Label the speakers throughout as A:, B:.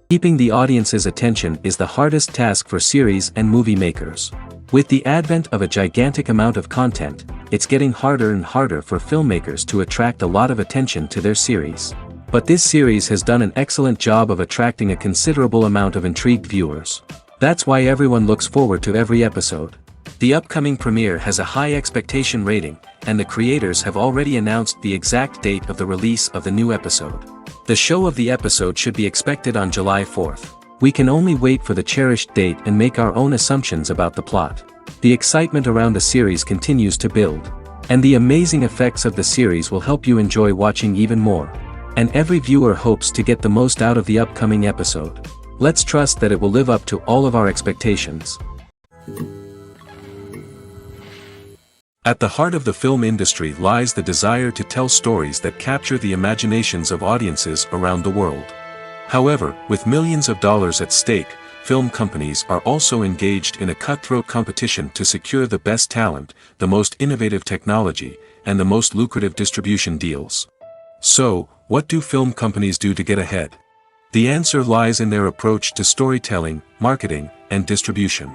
A: Keeping the audience's attention is the hardest task for series and movie makers. With the advent of a gigantic amount of content, it's getting harder and harder for filmmakers to attract a lot of attention to their series. But this series has done an excellent job of attracting a considerable amount of intrigued viewers. That's why everyone looks forward to every episode. The upcoming premiere has a high expectation rating, and the creators have already announced the exact date of the release of the new episode. The show of the episode should be expected on July 4th. We can only wait for the cherished date and make our own assumptions about the plot. The excitement around the series continues to build. And the amazing effects of the series will help you enjoy watching even more. And every viewer hopes to get the most out of the upcoming episode. Let's trust that it will live up to all of our expectations. At the heart of the film industry lies the desire to tell stories that capture the imaginations of audiences around the world. However, with millions of dollars at stake, film companies are also engaged in a cutthroat competition to secure the best talent, the most innovative technology, and the most lucrative distribution deals. So, what do film companies do to get ahead? The answer lies in their approach to storytelling, marketing, and distribution.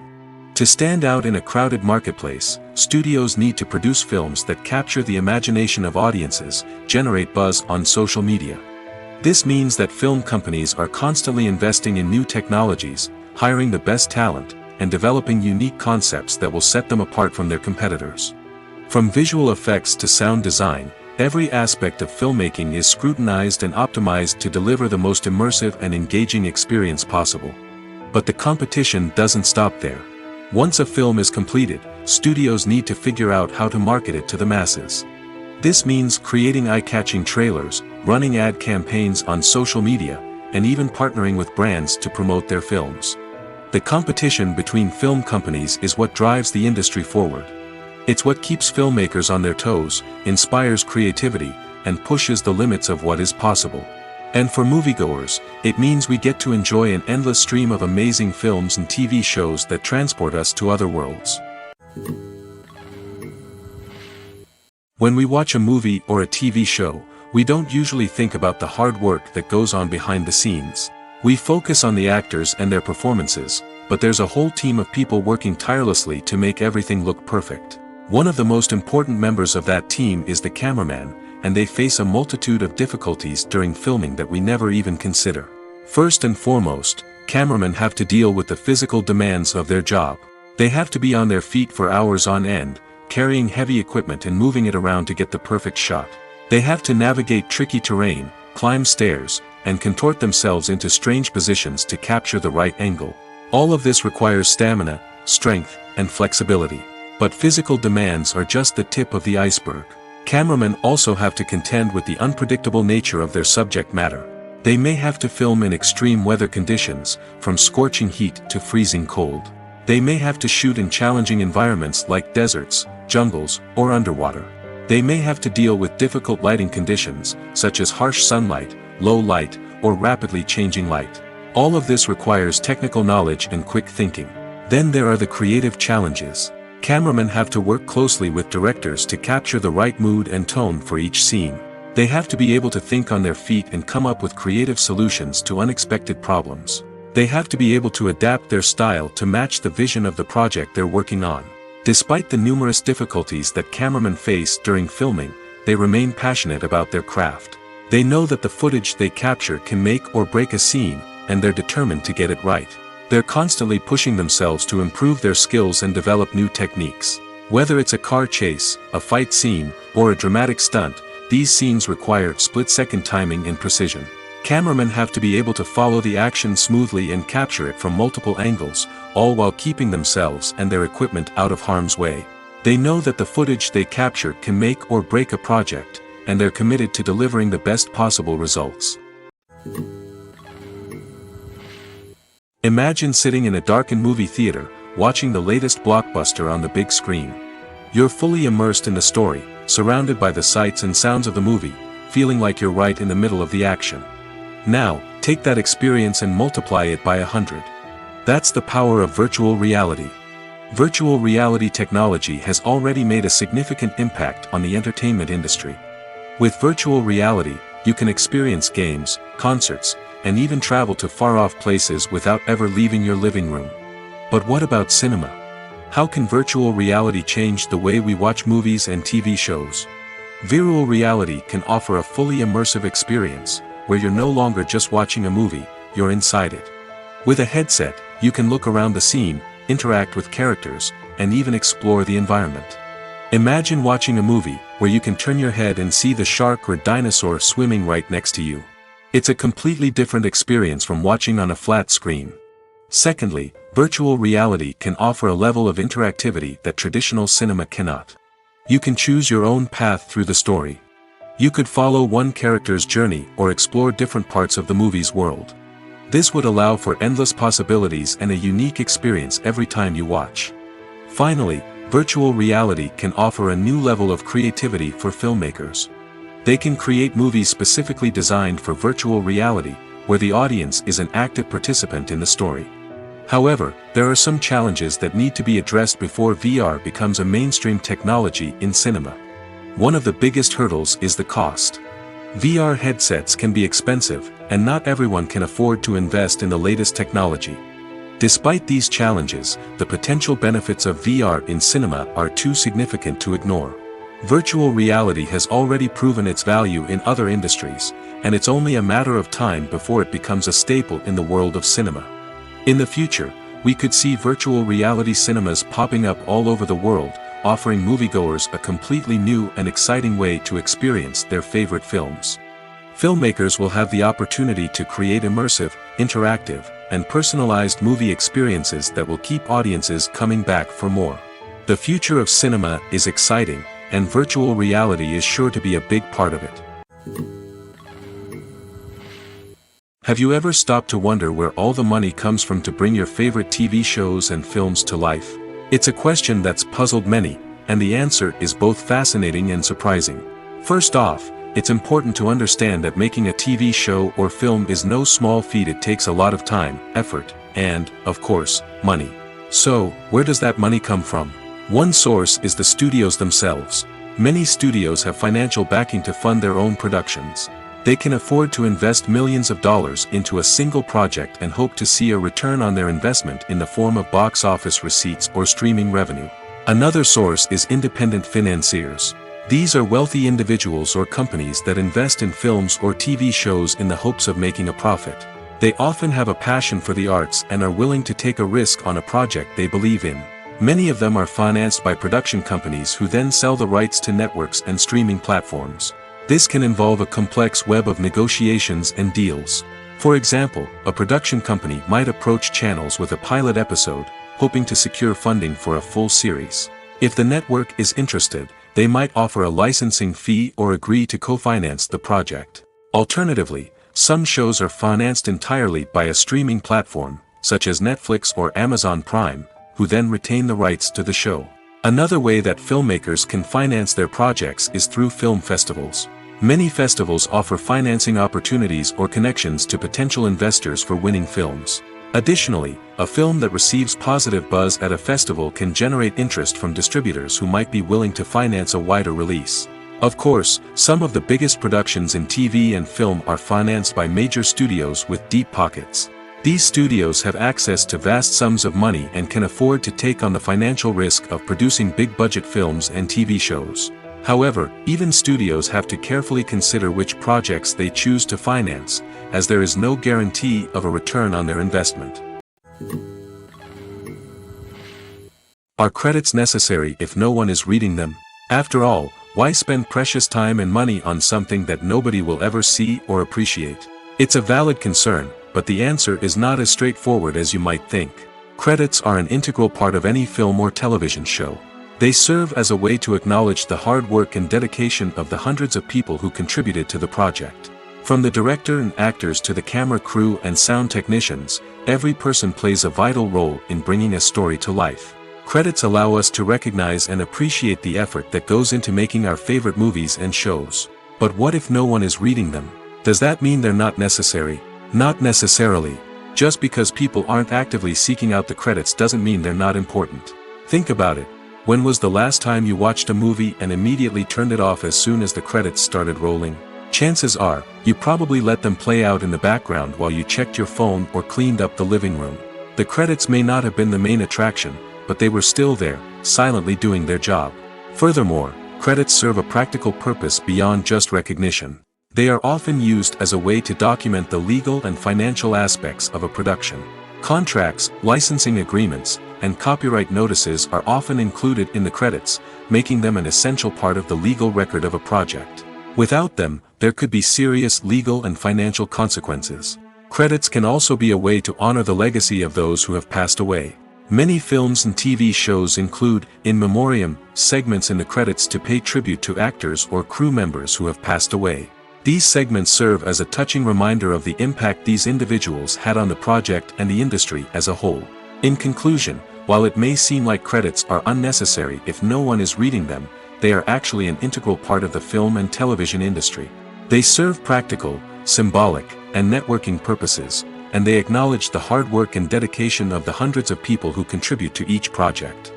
A: To stand out in a crowded marketplace, studios need to produce films that capture the imagination of audiences, generate buzz on social media. This means that film companies are constantly investing in new technologies, hiring the best talent, and developing unique concepts that will set them apart from their competitors. From visual effects to sound design, every aspect of filmmaking is scrutinized and optimized to deliver the most immersive and engaging experience possible. But the competition doesn't stop there. Once a film is completed, studios need to figure out how to market it to the masses. This means creating eye-catching trailers, running ad campaigns on social media, and even partnering with brands to promote their films. The competition between film companies is what drives the industry forward. It's what keeps filmmakers on their toes, inspires creativity, and pushes the limits of what is possible. And for moviegoers, it means we get to enjoy an endless stream of amazing films and TV shows that transport us to other worlds. When we watch a movie or a TV show, we don't usually think about the hard work that goes on behind the scenes. We focus on the actors and their performances, but there's a whole team of people working tirelessly to make everything look perfect. One of the most important members of that team is the cameraman, and they face a multitude of difficulties during filming that we never even consider. First and foremost, cameramen have to deal with the physical demands of their job. They have to be on their feet for hours on end, carrying heavy equipment and moving it around to get the perfect shot. They have to navigate tricky terrain, climb stairs, and contort themselves into strange positions to capture the right angle. All of this requires stamina, strength, and flexibility. But physical demands are just the tip of the iceberg. Cameramen also have to contend with the unpredictable nature of their subject matter. They may have to film in extreme weather conditions, from scorching heat to freezing cold. They may have to shoot in challenging environments like deserts, jungles, or underwater. They may have to deal with difficult lighting conditions, such as harsh sunlight, low light, or rapidly changing light. All of this requires technical knowledge and quick thinking. Then there are the creative challenges. Cameramen have to work closely with directors to capture the right mood and tone for each scene. They have to be able to think on their feet and come up with creative solutions to unexpected problems. They have to be able to adapt their style to match the vision of the project they're working on. Despite the numerous difficulties that cameramen face during filming, they remain passionate about their craft. They know that the footage they capture can make or break a scene, and they're determined to get it right. They're constantly pushing themselves to improve their skills and develop new techniques. Whether it's a car chase, a fight scene, or a dramatic stunt, these scenes require split-second timing and precision. Cameramen have to be able to follow the action smoothly and capture it from multiple angles, all while keeping themselves and their equipment out of harm's way. They know that the footage they capture can make or break a project, and they're committed to delivering the best possible results. Imagine sitting in a darkened movie theater, watching the latest blockbuster on the big screen. You're fully immersed in the story, surrounded by the sights and sounds of the movie, feeling like you're right in the middle of the action. Now, take that experience and multiply it by 100. That's the power of virtual reality. Virtual reality technology has already made a significant impact on the entertainment industry. With virtual reality, you can experience games, concerts, and even travel to far-off places without ever leaving your living room. But what about cinema? How can virtual reality change the way we watch movies and TV shows? Virtual reality can offer a fully immersive experience, where you're no longer just watching a movie, you're inside it. With a headset, you can look around the scene, interact with characters, and even explore the environment. Imagine watching a movie, where you can turn your head and see the shark or dinosaur swimming right next to you. It's a completely different experience from watching on a flat screen. Secondly, virtual reality can offer a level of interactivity that traditional cinema cannot. You can choose your own path through the story. You could follow one character's journey or explore different parts of the movie's world. This would allow for endless possibilities and a unique experience every time you watch. Finally, virtual reality can offer a new level of creativity for filmmakers. They can create movies specifically designed for virtual reality, where the audience is an active participant in the story. However, there are some challenges that need to be addressed before VR becomes a mainstream technology in cinema. One of the biggest hurdles is the cost. VR headsets can be expensive, and not everyone can afford to invest in the latest technology. Despite these challenges, the potential benefits of VR in cinema are too significant to ignore. Virtual reality has already proven its value in other industries, and it's only a matter of time before it becomes a staple in the world of cinema. In the future, we could see virtual reality cinemas popping up all over the world, offering moviegoers a completely new and exciting way to experience their favorite films. Filmmakers will have the opportunity to create immersive, interactive, and personalized movie experiences that will keep audiences coming back for more. The future of cinema is exciting, and virtual reality is sure to be a big part of it. Have you ever stopped to wonder where all the money comes from to bring your favorite TV shows and films to life? It's a question that's puzzled many, and the answer is both fascinating and surprising. First off, it's important to understand that making a TV show or film is no small feat. It takes a lot of time, effort, and, of course, money. So, where does that money come from? One source is the studios themselves. Many studios have financial backing to fund their own productions. They can afford to invest millions of dollars into a single project and hope to see a return on their investment in the form of box office receipts or streaming revenue. Another source is independent financiers. These are wealthy individuals or companies that invest in films or TV shows in the hopes of making a profit. They often have a passion for the arts and are willing to take a risk on a project they believe in. Many of them are financed by production companies who then sell the rights to networks and streaming platforms. This can involve a complex web of negotiations and deals. For example, a production company might approach channels with a pilot episode, hoping to secure funding for a full series. If the network is interested, they might offer a licensing fee or agree to co-finance the project. Alternatively, some shows are financed entirely by a streaming platform, such as Netflix or Amazon Prime, who then retain the rights to the show. Another way that filmmakers can finance their projects is through film festivals. Many festivals offer financing opportunities or connections to potential investors for winning films. Additionally, a film that receives positive buzz at a festival can generate interest from distributors who might be willing to finance a wider release. Of course, some of the biggest productions in TV and film are financed by major studios with deep pockets. These studios have access to vast sums of money and can afford to take on the financial risk of producing big-budget films and TV shows. However, even studios have to carefully consider which projects they choose to finance, as there is no guarantee of a return on their investment. Are credits necessary if no one is reading them? After all, why spend precious time and money on something that nobody will ever see or appreciate? It's a valid concern, but the answer is not as straightforward as you might think. Credits are an integral part of any film or television show. They serve as a way to acknowledge the hard work and dedication of the hundreds of people who contributed to the project. From the director and actors to the camera crew and sound technicians, every person plays a vital role in bringing a story to life. Credits allow us to recognize and appreciate the effort that goes into making our favorite movies and shows. But what if no one is reading them? Does that mean they're not necessary? Not necessarily. Just because people aren't actively seeking out the credits doesn't mean they're not important. Think about it. When was the last time you watched a movie and immediately turned it off as soon as the credits started rolling? Chances are, you probably let them play out in the background while you checked your phone or cleaned up the living room. The credits may not have been the main attraction, but they were still there, silently doing their job. Furthermore, credits serve a practical purpose beyond just recognition. They are often used as a way to document the legal and financial aspects of a production. Contracts, licensing agreements, and copyright notices are often included in the credits, making them an essential part of the legal record of a project. Without them, there could be serious legal and financial consequences. Credits can also be a way to honor the legacy of those who have passed away. Many films and TV shows include in memoriam segments in the credits to pay tribute to actors or crew members who have passed away. These segments serve as a touching reminder of the impact these individuals had on the project and the industry as a whole. In conclusion, while it may seem like credits are unnecessary if no one is reading them, they are actually an integral part of the film and television industry. They serve practical, symbolic, and networking purposes, and they acknowledge the hard work and dedication of the hundreds of people who contribute to each project.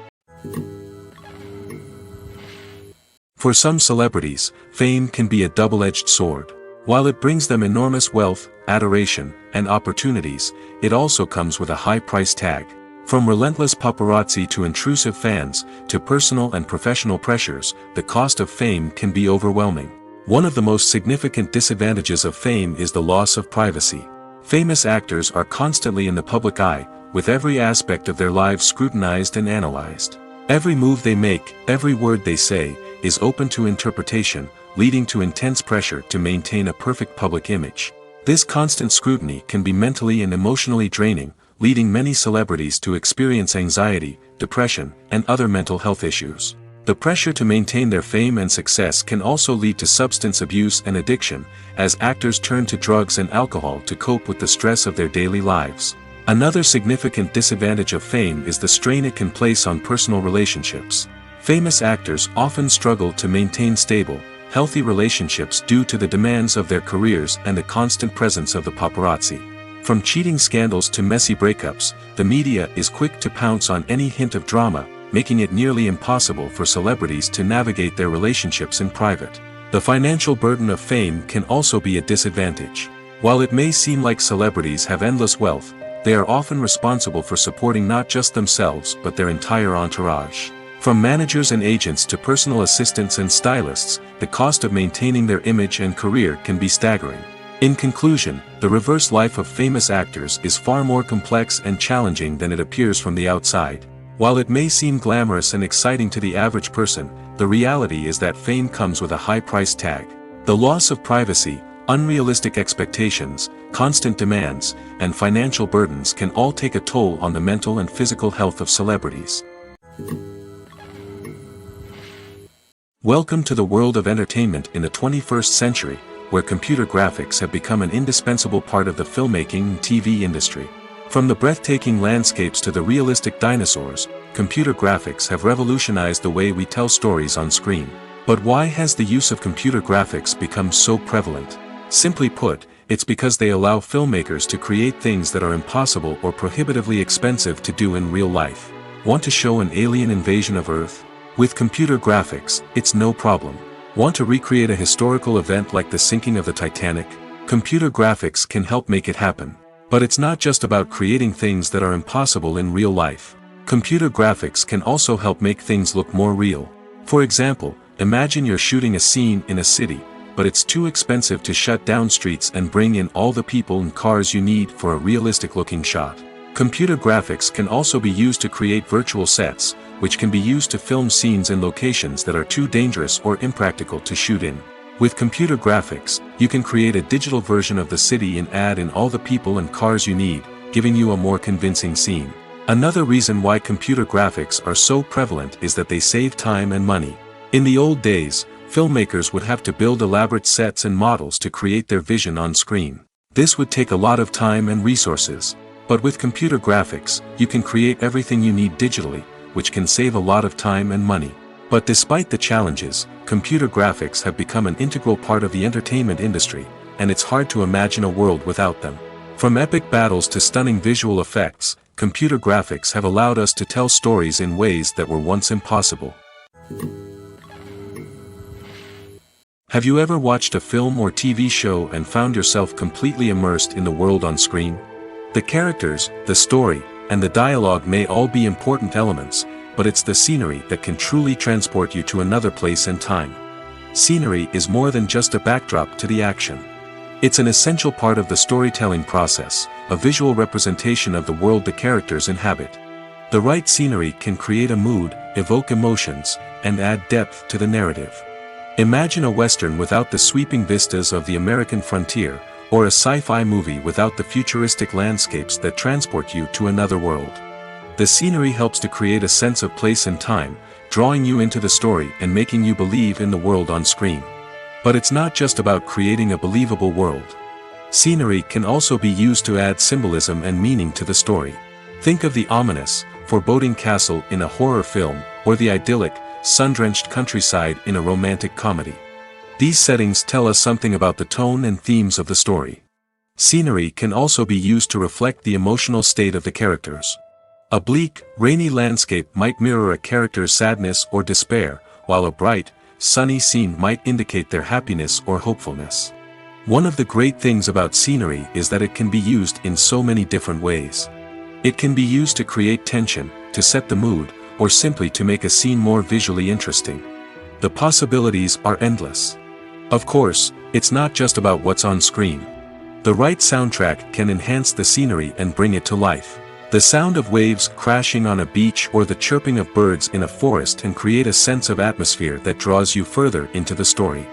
A: For some celebrities, fame can be a double-edged sword. While it brings them enormous wealth, adoration, and opportunities, it also comes with a high price tag. From relentless paparazzi to intrusive fans, to personal and professional pressures, the cost of fame can be overwhelming. One of the most significant disadvantages of fame is the loss of privacy. Famous actors are constantly in the public eye, with every aspect of their lives scrutinized and analyzed. Every move they make, every word they say, is open to interpretation, leading to intense pressure to maintain a perfect public image. This constant scrutiny can be mentally and emotionally draining, leading many celebrities to experience anxiety, depression, and other mental health issues. The pressure to maintain their fame and success can also lead to substance abuse and addiction, as actors turn to drugs and alcohol to cope with the stress of their daily lives. Another significant disadvantage of fame is the strain it can place on personal relationships. Famous actors often struggle to maintain stable, healthy relationships due to the demands of their careers and the constant presence of the paparazzi. From cheating scandals to messy breakups, the media is quick to pounce on any hint of drama, making it nearly impossible for celebrities to navigate their relationships in private. The financial burden of fame can also be a disadvantage. While it may seem like celebrities have endless wealth, they are often responsible for supporting not just themselves but their entire entourage. From managers and agents to personal assistants and stylists, the cost of maintaining their image and career can be staggering. In conclusion, the reverse life of famous actors is far more complex and challenging than it appears from the outside. While it may seem glamorous and exciting to the average person, the reality is that fame comes with a high price tag. The loss of privacy, unrealistic expectations, constant demands, and financial burdens can all take a toll on the mental and physical health of celebrities. Welcome to the world of entertainment in the 21st century, where computer graphics have become an indispensable part of the filmmaking and TV industry. From the breathtaking landscapes to the realistic dinosaurs, computer graphics have revolutionized the way we tell stories on screen. But why has the use of computer graphics become so prevalent? Simply put, it's because they allow filmmakers to create things that are impossible or prohibitively expensive to do in real life. Want to show an alien invasion of Earth? With computer graphics, it's no problem. Want to recreate a historical event like the sinking of the Titanic? Computer graphics can help make it happen. But it's not just about creating things that are impossible in real life. Computer graphics can also help make things look more real. For example, imagine you're shooting a scene in a city, but it's too expensive to shut down streets and bring in all the people and cars you need for a realistic-looking shot. Computer graphics can also be used to create virtual sets, which can be used to film scenes in locations that are too dangerous or impractical to shoot in. With computer graphics, you can create a digital version of the city and add in all the people and cars you need, giving you a more convincing scene. Another reason why computer graphics are so prevalent is that they save time and money. In the old days, filmmakers would have to build elaborate sets and models to create their vision on screen. This would take a lot of time and resources. But with computer graphics, you can create everything you need digitally, which can save a lot of time and money. But despite the challenges, computer graphics have become an integral part of the entertainment industry, and it's hard to imagine a world without them. From epic battles to stunning visual effects, computer graphics have allowed us to tell stories in ways that were once impossible. Have you ever watched a film or TV show and found yourself completely immersed in the world on screen? The characters, the story, and the dialogue may all be important elements, but it's the scenery that can truly transport you to another place and time. Scenery is more than just a backdrop to the action. It's an essential part of the storytelling process, a visual representation of the world the characters inhabit. The right scenery can create a mood, evoke emotions, and add depth to the narrative. Imagine a Western without the sweeping vistas of the American frontier, or a sci-fi movie without the futuristic landscapes that transport you to another world. The scenery helps to create a sense of place and time, drawing you into the story and making you believe in the world on screen. But it's not just about creating a believable world. Scenery can also be used to add symbolism and meaning to the story. Think of the ominous, foreboding castle in a horror film, or the idyllic, sun-drenched countryside in a romantic comedy. These settings tell us something about the tone and themes of the story. Scenery can also be used to reflect the emotional state of the characters. A bleak, rainy landscape might mirror a character's sadness or despair, while a bright, sunny scene might indicate their happiness or hopefulness. One of the great things about scenery is that it can be used in so many different ways. It can be used to create tension, to set the mood, or simply to make a scene more visually interesting. The possibilities are endless. Of course, it's not just about what's on screen. The right soundtrack can enhance the scenery and bring it to life. The sound of waves crashing on a beach or the chirping of birds in a forest can create a sense of atmosphere that draws you further into the story.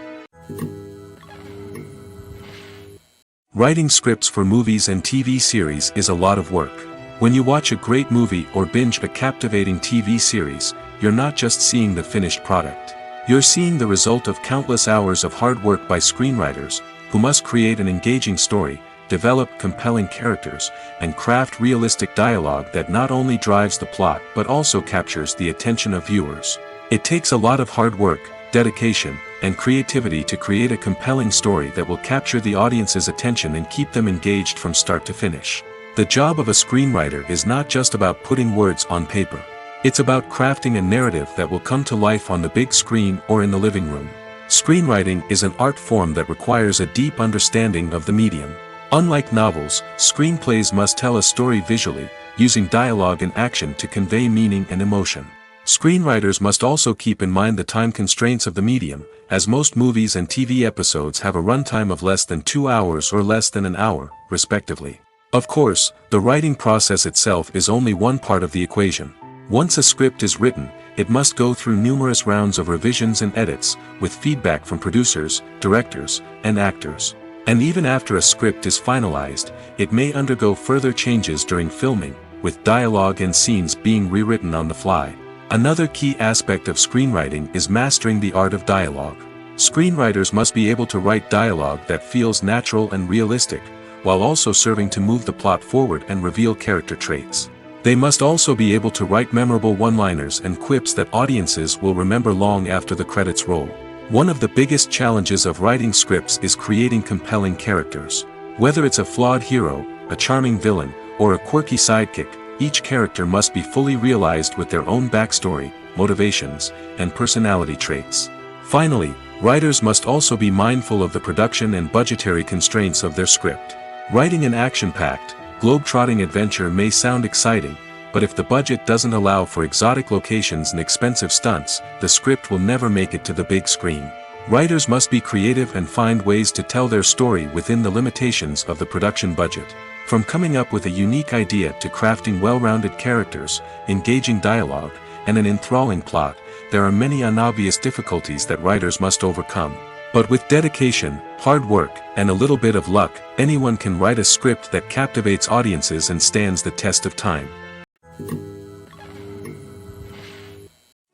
A: Writing scripts for movies and TV series is a lot of work. When you watch a great movie or binge a captivating TV series, you're not just seeing the finished product. You're seeing the result of countless hours of hard work by screenwriters, who must create an engaging story, develop compelling characters, and craft realistic dialogue that not only drives the plot but also captures the attention of viewers. It takes a lot of hard work, dedication, and creativity to create a compelling story that will capture the audience's attention and keep them engaged from start to finish. The job of a screenwriter is not just about putting words on paper. It's about crafting a narrative that will come to life on the big screen or in the living room. Screenwriting is an art form that requires a deep understanding of the medium. Unlike novels, screenplays must tell a story visually, using dialogue and action to convey meaning and emotion. Screenwriters must also keep in mind the time constraints of the medium, as most movies and TV episodes have a runtime of less than 2 hours or less than an hour, respectively. Of course, the writing process itself is only one part of the equation. Once a script is written, it must go through numerous rounds of revisions and edits, with feedback from producers, directors, and actors. And even after a script is finalized, it may undergo further changes during filming, with dialogue and scenes being rewritten on the fly. Another key aspect of screenwriting is mastering the art of dialogue. Screenwriters must be able to write dialogue that feels natural and realistic, while also serving to move the plot forward and reveal character traits. They must also be able to write memorable one-liners and quips that audiences will remember long after the credits roll. One of the biggest challenges of writing scripts is creating compelling characters. Whether it's a flawed hero, a charming villain, or a quirky sidekick, each character must be fully realized with their own backstory, motivations, and personality traits. Finally, writers must also be mindful of the production and budgetary constraints of their script. Writing an action-packed, globe-trotting adventure may sound exciting, but if the budget doesn't allow for exotic locations and expensive stunts, the script will never make it to the big screen. Writers must be creative and find ways to tell their story within the limitations of the production budget. From coming up with a unique idea to crafting well-rounded characters, engaging dialogue, and an enthralling plot, there are many unobvious difficulties that writers must overcome. But with dedication, hard work, and a little bit of luck, anyone can write a script that captivates audiences and stands the test of time.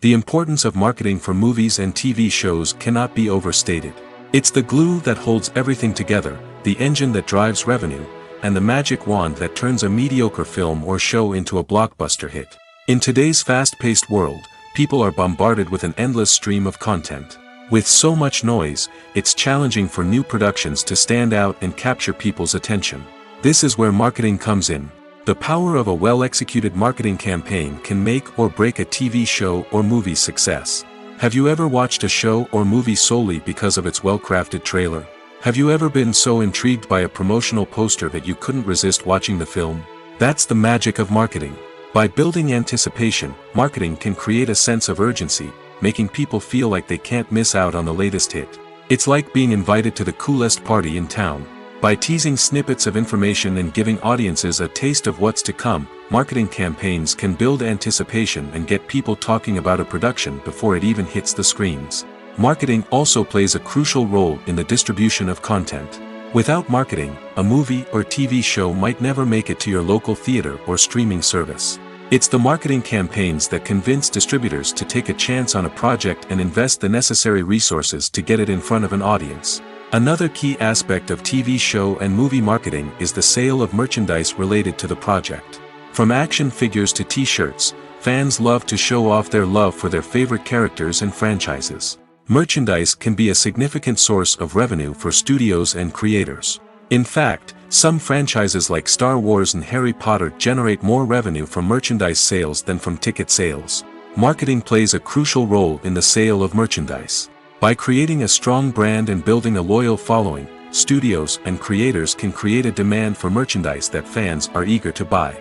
A: The importance of marketing for movies and TV shows cannot be overstated. It's the glue that holds everything together, the engine that drives revenue, and the magic wand that turns a mediocre film or show into a blockbuster hit. In today's fast-paced world, people are bombarded with an endless stream of content. With so much noise, it's challenging for new productions to stand out and capture people's attention. This is where marketing comes in. The power of a well-executed marketing campaign can make or break a TV show or movie's success. Have you ever watched a show or movie solely because of its well-crafted trailer? Have you ever been so intrigued by a promotional poster that you couldn't resist watching the film? That's the magic of marketing. By building anticipation, marketing can create a sense of urgency, making people feel like they can't miss out on the latest hit. It's like being invited to the coolest party in town. By teasing snippets of information and giving audiences a taste of what's to come, marketing campaigns can build anticipation and get people talking about a production before it even hits the screens. Marketing also plays a crucial role in the distribution of content. Without marketing, a movie or TV show might never make it to your local theater or streaming service. It's the marketing campaigns that convince distributors to take a chance on a project and invest the necessary resources to get it in front of an audience. Another key aspect of TV show and movie marketing is the sale of merchandise related to the project. From action figures to t-shirts, fans love to show off their love for their favorite characters and franchises. Merchandise can be a significant source of revenue for studios and creators. In fact, some franchises like Star Wars and Harry Potter generate more revenue from merchandise sales than from ticket sales. Marketing plays a crucial role in the sale of merchandise. By creating a strong brand and building a loyal following, studios and creators can create a demand for merchandise that fans are eager to buy.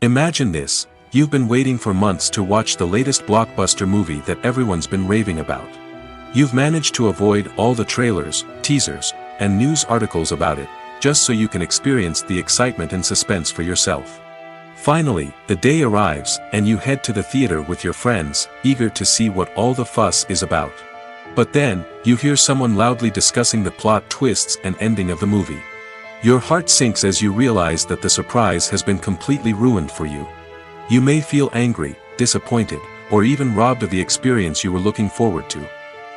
A: Imagine this: you've been waiting for months to watch the latest blockbuster movie that everyone's been raving about. You've managed to avoid all the trailers, teasers, and news articles about it, just so you can experience the excitement and suspense for yourself. Finally, the day arrives, and you head to the theater with your friends, eager to see what all the fuss is about. But then, you hear someone loudly discussing the plot twists and ending of the movie. Your heart sinks as you realize that the surprise has been completely ruined for you. You may feel angry, disappointed, or even robbed of the experience you were looking forward to.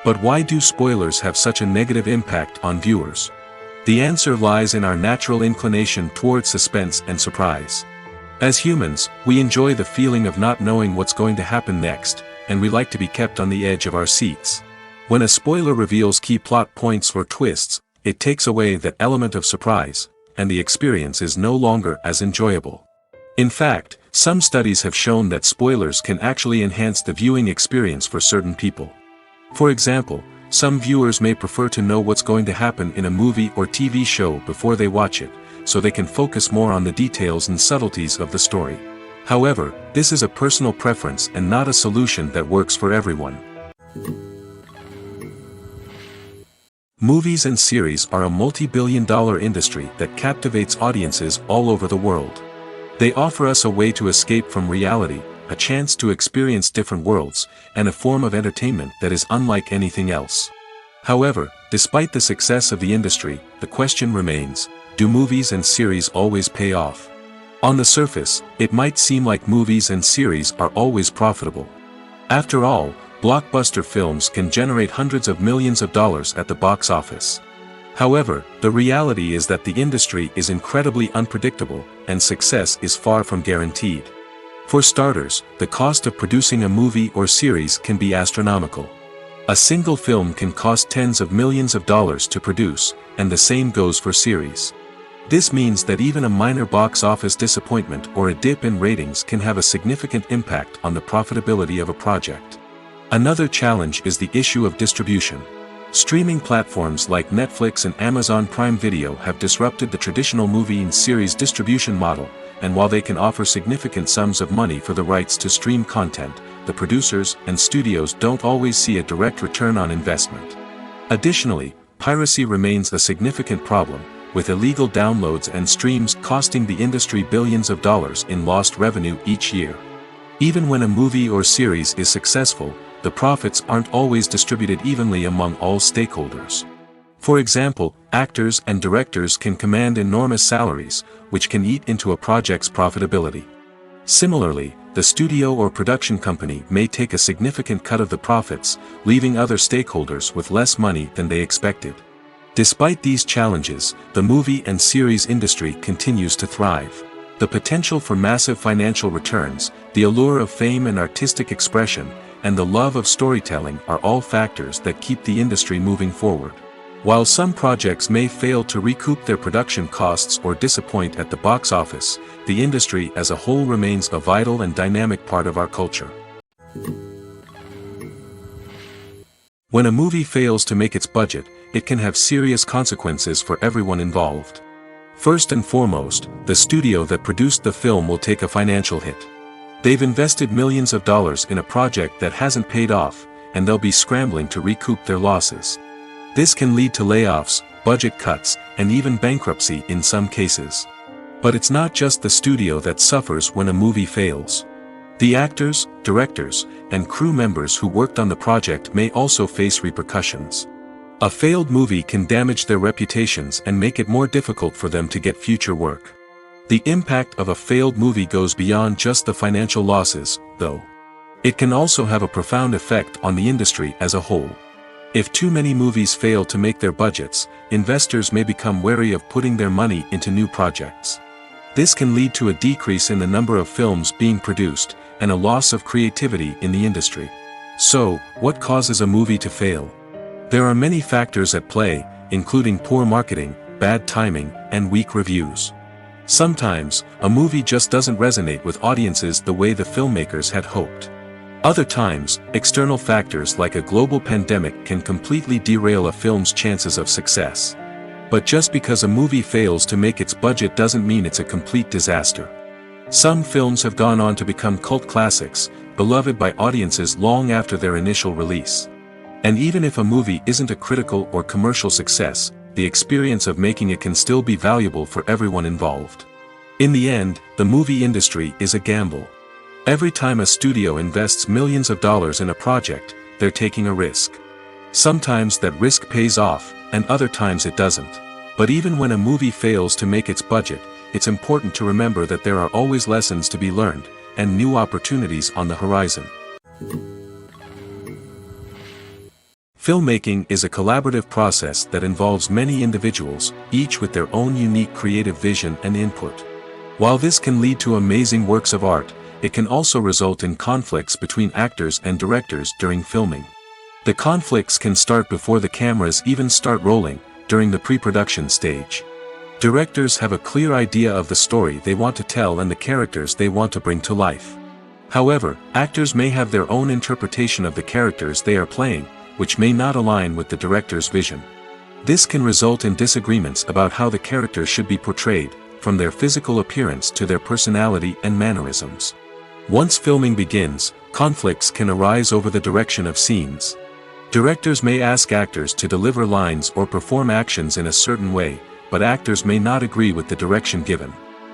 A: But why do spoilers have such a negative impact on viewers? The answer lies in our natural inclination towards suspense and surprise. As humans, we enjoy the feeling of not knowing what's going to happen next, and we like to be kept on the edge of our seats. When a spoiler reveals key plot points or twists, it takes away that element of surprise, and the experience is no longer as enjoyable. In fact, some studies have shown that spoilers can actually enhance the viewing experience for certain people. For example, some viewers may prefer to know what's going to happen in a movie or TV show before they watch it, so they can focus more on the details and subtleties of the story. However, this is a personal preference and not a solution that works for everyone. Movies and series are a multi-billion-dollar industry that captivates audiences all over the world. They offer us a way to escape from reality, a chance to experience different worlds, and a form of entertainment that is unlike anything else. However, despite the success of the industry, the question remains: do movies and series always pay off? On the surface, it might seem like movies and series are always profitable. After all, blockbuster films can generate hundreds of millions of dollars at the box office. However, the reality is that the industry is incredibly unpredictable, and success is far from guaranteed. For starters, the cost of producing a movie or series can be astronomical. A single film can cost tens of millions of dollars to produce, and the same goes for series. This means that even a minor box office disappointment or a dip in ratings can have a significant impact on the profitability of a project. Another challenge is the issue of distribution. Streaming platforms like Netflix and Amazon Prime Video have disrupted the traditional movie and series distribution model, and while they can offer significant sums of money for the rights to stream content, the producers and studios don't always see a direct return on investment. Additionally, piracy remains a significant problem, with illegal downloads and streams costing the industry billions of dollars in lost revenue each year. Even when a movie or series is successful, the profits aren't always distributed evenly among all stakeholders. For example, actors and directors can command enormous salaries, which can eat into a project's profitability. Similarly, the studio or production company may take a significant cut of the profits, leaving other stakeholders with less money than they expected. Despite these challenges, the movie and series industry continues to thrive. The potential for massive financial returns, the allure of fame and artistic expression, and the love of storytelling are all factors that keep the industry moving forward. While some projects may fail to recoup their production costs or disappoint at the box office, the industry as a whole remains a vital and dynamic part of our culture. When a movie fails to make its budget, it can have serious consequences for everyone involved. First and foremost, the studio that produced the film will take a financial hit. They've invested millions of dollars in a project that hasn't paid off, and they'll be scrambling to recoup their losses. This can lead to layoffs, budget cuts, and even bankruptcy in some cases. But it's not just the studio that suffers when a movie fails. The actors, directors, and crew members who worked on the project may also face repercussions. A failed movie can damage their reputations and make it more difficult for them to get future work. The impact of a failed movie goes beyond just the financial losses, though. It can also have a profound effect on the industry as a whole. If too many movies fail to make their budgets, investors may become wary of putting their money into new projects. This can lead to a decrease in the number of films being produced, and a loss of creativity in the industry. So, what causes a movie to fail? There are many factors at play, including poor marketing, bad timing, and weak reviews. Sometimes, a movie just doesn't resonate with audiences the way the filmmakers had hoped. Other times, external factors like a global pandemic can completely derail a film's chances of success. But just because a movie fails to make its budget doesn't mean it's a complete disaster. Some films have gone on to become cult classics, beloved by audiences long after their initial release. And even if a movie isn't a critical or commercial success, the experience of making it can still be valuable for everyone involved. In the end, the movie industry is a gamble. Every time a studio invests millions of dollars in a project, they're taking a risk. Sometimes that risk pays off, and other times it doesn't. But even when a movie fails to make its budget, it's important to remember that there are always lessons to be learned, and new opportunities on the horizon. Filmmaking is a collaborative process that involves many individuals, each with their own unique creative vision and input. While this can lead to amazing works of art, it can also result in conflicts between actors and directors during filming. The conflicts can start before the cameras even start rolling, during the pre-production stage. Directors have a clear idea of the story they want to tell and the characters they want to bring to life. However, actors may have their own interpretation of the characters they are playing, which may not align with the director's vision. This can result in disagreements about how the characters should be portrayed, from their physical appearance to their personality and mannerisms. Once filming begins, conflicts can arise over the direction of scenes. Directors may ask actors to deliver lines or perform actions in a certain way, but actors may not agree with the direction given.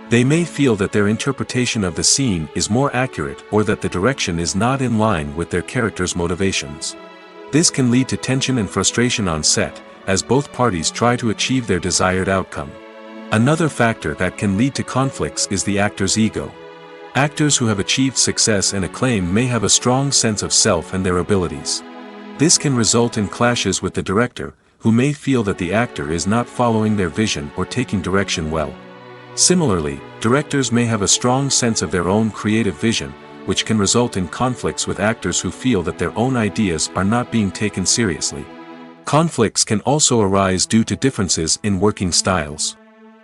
A: They may feel that their interpretation of the scene is more accurate or that the direction is not in line with their character's motivations. This can lead to tension and frustration on set, as both parties try to achieve their desired outcome. Another factor that can lead to conflicts is the actor's ego. Actors who have achieved success and acclaim may have a strong sense of self and their abilities. This can result in clashes with the director, who may feel that the actor is not following their vision or taking direction well. Similarly, directors may have a strong sense of their own creative vision, which can result in conflicts with actors who feel that their own ideas are not being taken seriously. Conflicts can also arise due to differences in working styles.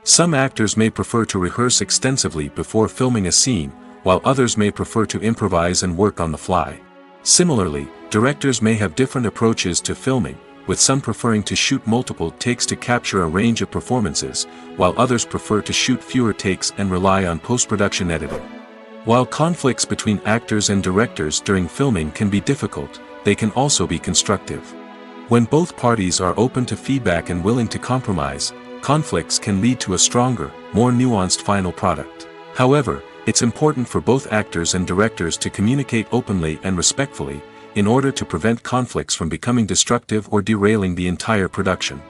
A: Some actors may prefer to rehearse extensively before filming a scene, while others may prefer to improvise and work on the fly. Similarly, directors may have different approaches to filming, with some preferring to shoot multiple takes to capture a range of performances, while others prefer to shoot fewer takes and rely on post-production editing. While conflicts between actors and directors during filming can be difficult, they can also be constructive. When both parties are open to feedback and willing to compromise, conflicts can lead to a stronger, more nuanced final product. However, it's important for both actors and directors to communicate openly and respectfully, in order to prevent conflicts from becoming destructive or derailing the entire production.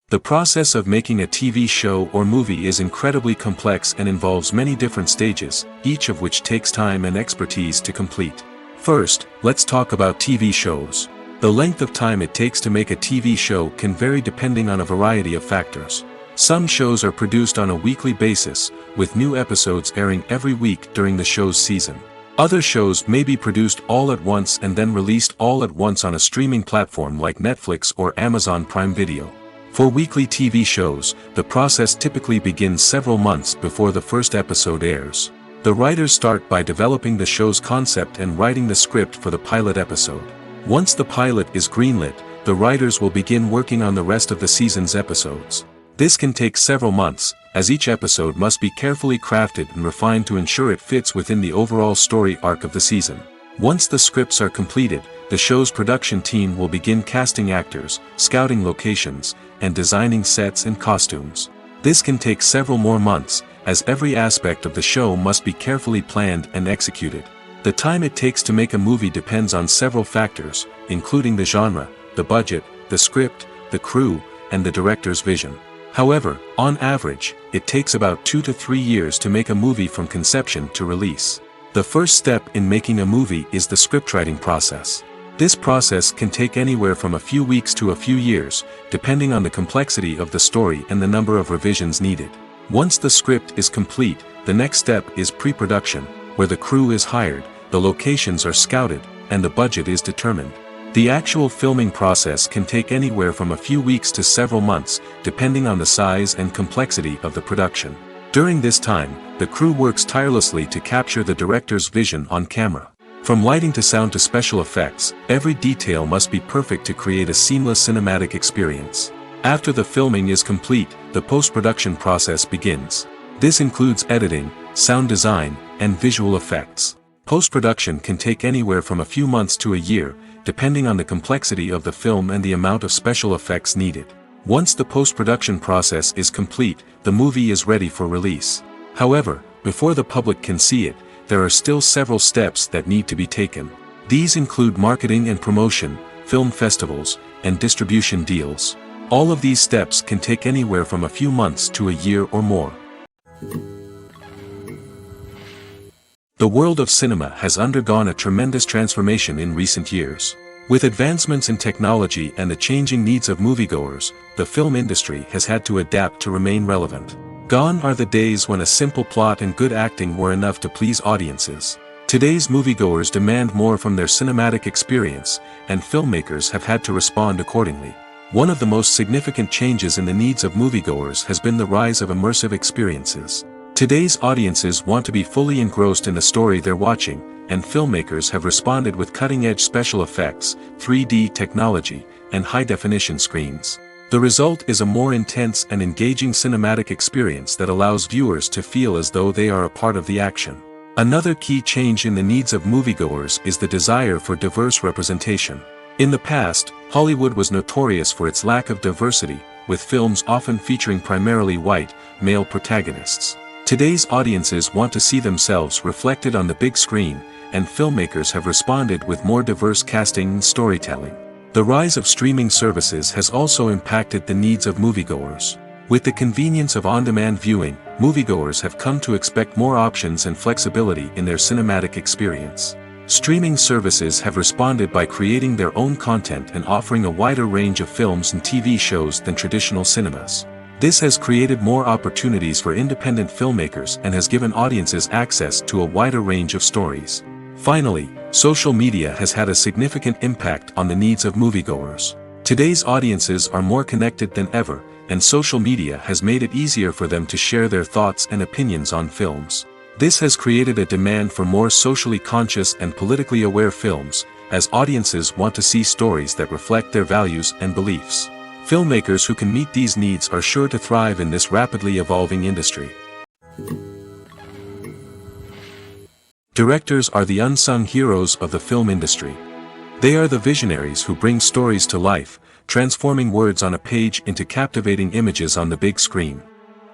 A: The process of making a TV show or movie is incredibly complex and involves many different stages, each of which takes time and expertise to complete. First, let's talk about TV shows. The length of time it takes to make a TV show can vary depending on a variety of factors. Some shows are produced on a weekly basis, with new episodes airing every week during the show's season. Other shows may be produced all at once and then released all at once on a streaming platform like Netflix or Amazon Prime Video. For weekly TV shows, the process typically begins several months before the first episode airs. The writers start by developing the show's concept and writing the script for the pilot episode. Once the pilot is greenlit, the writers will begin working on the rest of the season's episodes. This can take several months, as each episode must be carefully crafted and refined to ensure it fits within the overall story arc of the season. Once the scripts are completed, the show's production team will begin casting actors, scouting locations, and designing sets and costumes. This can take several more months, as every aspect of the show must be carefully planned and executed. The time it takes to make a movie depends on several factors, including the genre, the budget, the script, the crew, and the director's vision. However, on average, it takes about 2 to 3 years to make a movie from conception to release. The first step in making a movie is the scriptwriting process. This process can take anywhere from a few weeks to a few years, depending on the complexity of the story and the number of revisions needed. Once the script is complete, the next step is pre-production, where the crew is hired, the locations are scouted, and the budget is determined. The actual filming process can take anywhere from a few weeks to several months, depending on the size and complexity of the production. During this time, the crew works tirelessly to capture the director's vision on camera. From lighting to sound to special effects, every detail must be perfect to create a seamless cinematic experience. After the filming is complete, the post-production process begins. This includes editing, sound design, and visual effects. Post-production can take anywhere from a few months to a year, depending on the complexity of the film and the amount of special effects needed. Once the post-production process is complete, the movie is ready for release. However, before the public can see it, there are still several steps that need to be taken. These include marketing and promotion, film festivals, and distribution deals. All of these steps can take anywhere from a few months to a year or more. The world of cinema has undergone a tremendous transformation in recent years. With advancements in technology and the changing needs of moviegoers, the film industry has had to adapt to remain relevant. Gone are the days when a simple plot and good acting were enough to please audiences. Today's moviegoers demand more from their cinematic experience, and filmmakers have had to respond accordingly. One of the most significant changes in the needs of moviegoers has been the rise of immersive experiences. Today's audiences want to be fully engrossed in the story they're watching, and filmmakers have responded with cutting-edge special effects, 3D technology, and high-definition screens. The result is a more intense and engaging cinematic experience that allows viewers to feel as though they are a part of the action. Another key change in the needs of moviegoers is the desire for diverse representation. In the past, Hollywood was notorious for its lack of diversity, with films often featuring primarily white, male protagonists. Today's audiences want to see themselves reflected on the big screen, and filmmakers have responded with more diverse casting and storytelling. The rise of streaming services has also impacted the needs of moviegoers. With the convenience of on-demand viewing, moviegoers have come to expect more options and flexibility in their cinematic experience. Streaming services have responded by creating their own content and offering a wider range of films and TV shows than traditional cinemas. This has created more opportunities for independent filmmakers and has given audiences access to a wider range of stories. Finally, social media has had a significant impact on the needs of moviegoers. Today's audiences are more connected than ever, and social media has made it easier for them to share their thoughts and opinions on films. This has created a demand for more socially conscious and politically aware films, as audiences want to see stories that reflect their values and beliefs. Filmmakers who can meet these needs are sure to thrive in this rapidly evolving industry. Directors are the unsung heroes of the film industry. They are the visionaries who bring stories to life, transforming words on a page into captivating images on the big screen.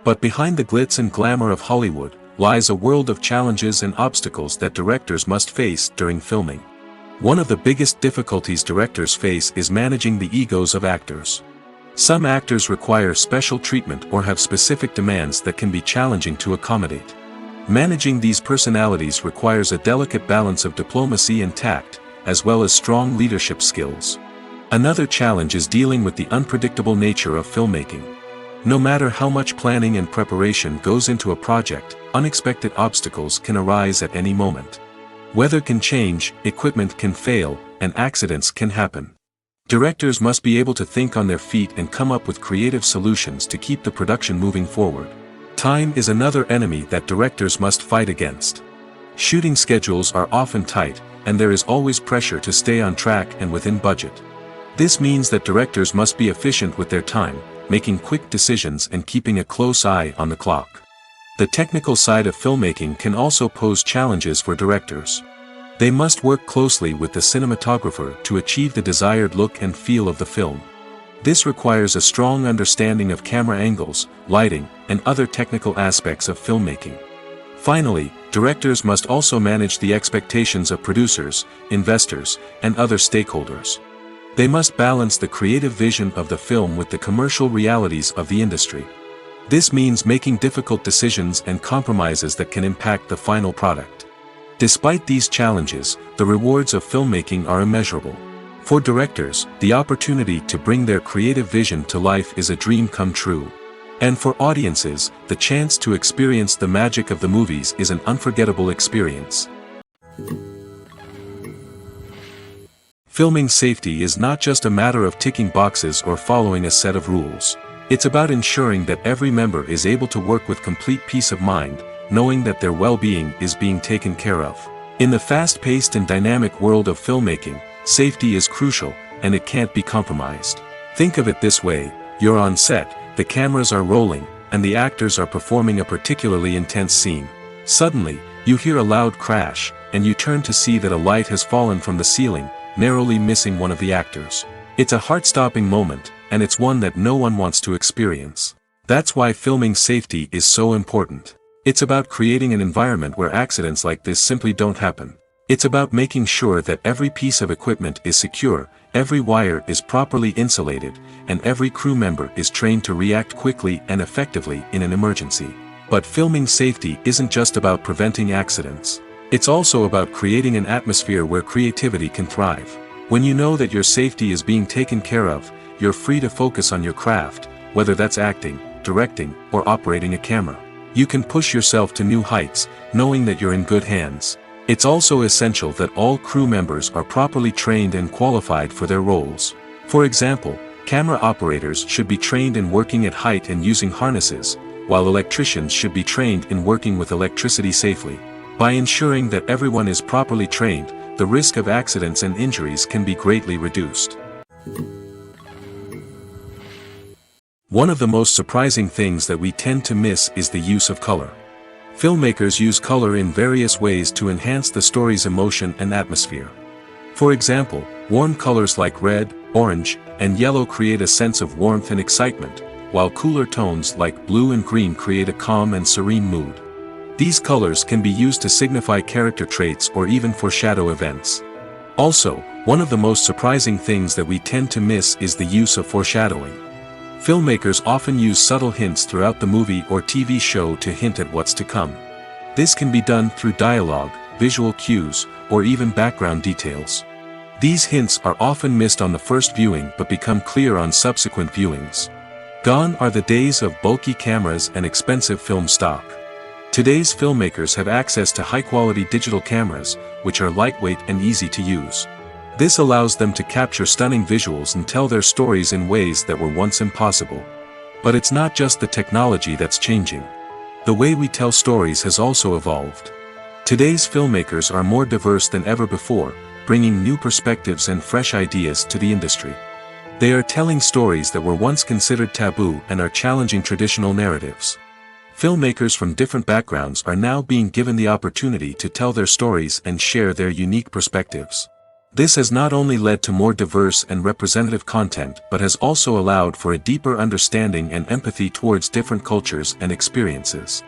A: But behind the glitz and glamour of Hollywood lies a world of challenges and obstacles that directors must face during filming. One of the biggest difficulties directors face is managing the egos of actors. Some actors require special treatment or have specific demands that can be challenging to accommodate. Managing these personalities requires a delicate balance of diplomacy and tact, as well as strong leadership skills. Another challenge is dealing with the unpredictable nature of filmmaking. No matter how much planning and preparation goes into a project, unexpected obstacles can arise at any moment. Weather can change, equipment can fail, and accidents can happen. Directors must be able to think on their feet and come up with creative solutions to keep the production moving forward. Time is another enemy that directors must fight against. Shooting schedules are often tight, and there is always pressure to stay on track and within budget. This means that directors must be efficient with their time, making quick decisions and keeping a close eye on the clock. The technical side of filmmaking can also pose challenges for directors. They must work closely with the cinematographer to achieve the desired look and feel of the film. This requires a strong understanding of camera angles, lighting, and other technical aspects of filmmaking. Finally, directors must also manage the expectations of producers, investors, and other stakeholders. They must balance the creative vision of the film with the commercial realities of the industry. This means making difficult decisions and compromises that can impact the final product. Despite these challenges, the rewards of filmmaking are immeasurable. For directors, the opportunity to bring their creative vision to life is a dream come true. And for audiences, the chance to experience the magic of the movies is an unforgettable experience. Filming safety is not just a matter of ticking boxes or following a set of rules. It's about ensuring that every member is able to work with complete peace of mind, knowing that their well-being is being taken care of. In the fast-paced and dynamic world of filmmaking, safety is crucial, and it can't be compromised. Think of it this way: you're on set, the cameras are rolling, and the actors are performing a particularly intense scene. Suddenly, you hear a loud crash, and you turn to see that a light has fallen from the ceiling, narrowly missing one of the actors. It's a heart-stopping moment, and it's one that no one wants to experience. That's why filming safety is so important. It's about creating an environment where accidents like this simply don't happen. It's about making sure that every piece of equipment is secure, every wire is properly insulated, and every crew member is trained to react quickly and effectively in an emergency. But filming safety isn't just about preventing accidents. It's also about creating an atmosphere where creativity can thrive. When you know that your safety is being taken care of, you're free to focus on your craft, whether that's acting, directing, or operating a camera. You can push yourself to new heights, knowing that you're in good hands. It's also essential that all crew members are properly trained and qualified for their roles. For example, camera operators should be trained in working at height and using harnesses, while electricians should be trained in working with electricity safely. By ensuring that everyone is properly trained, the risk of accidents and injuries can be greatly reduced. One of the most surprising things that we tend to miss is the use of color. Filmmakers use color in various ways to enhance the story's emotion and atmosphere. For example, warm colors like red, orange, and yellow create a sense of warmth and excitement, while cooler tones like blue and green create a calm and serene mood. These colors can be used to signify character traits or even foreshadow events. Also, one of the most surprising things that we tend to miss is the use of foreshadowing. Filmmakers often use subtle hints throughout the movie or TV show to hint at what's to come. This can be done through dialogue, visual cues, or even background details. These hints are often missed on the first viewing but become clear on subsequent viewings. Gone are the days of bulky cameras and expensive film stock. Today's filmmakers have access to high-quality digital cameras, which are lightweight and easy to use. This allows them to capture stunning visuals and tell their stories in ways that were once impossible. But it's not just the technology that's changing. The way we tell stories has also evolved. Today's filmmakers are more diverse than ever before, bringing new perspectives and fresh ideas to the industry. They are telling stories that were once considered taboo and are challenging traditional narratives. Filmmakers from different backgrounds are now being given the opportunity to tell their stories and share their unique perspectives. This has not only led to more diverse and representative content but has also allowed for a deeper understanding and empathy towards different cultures and experiences.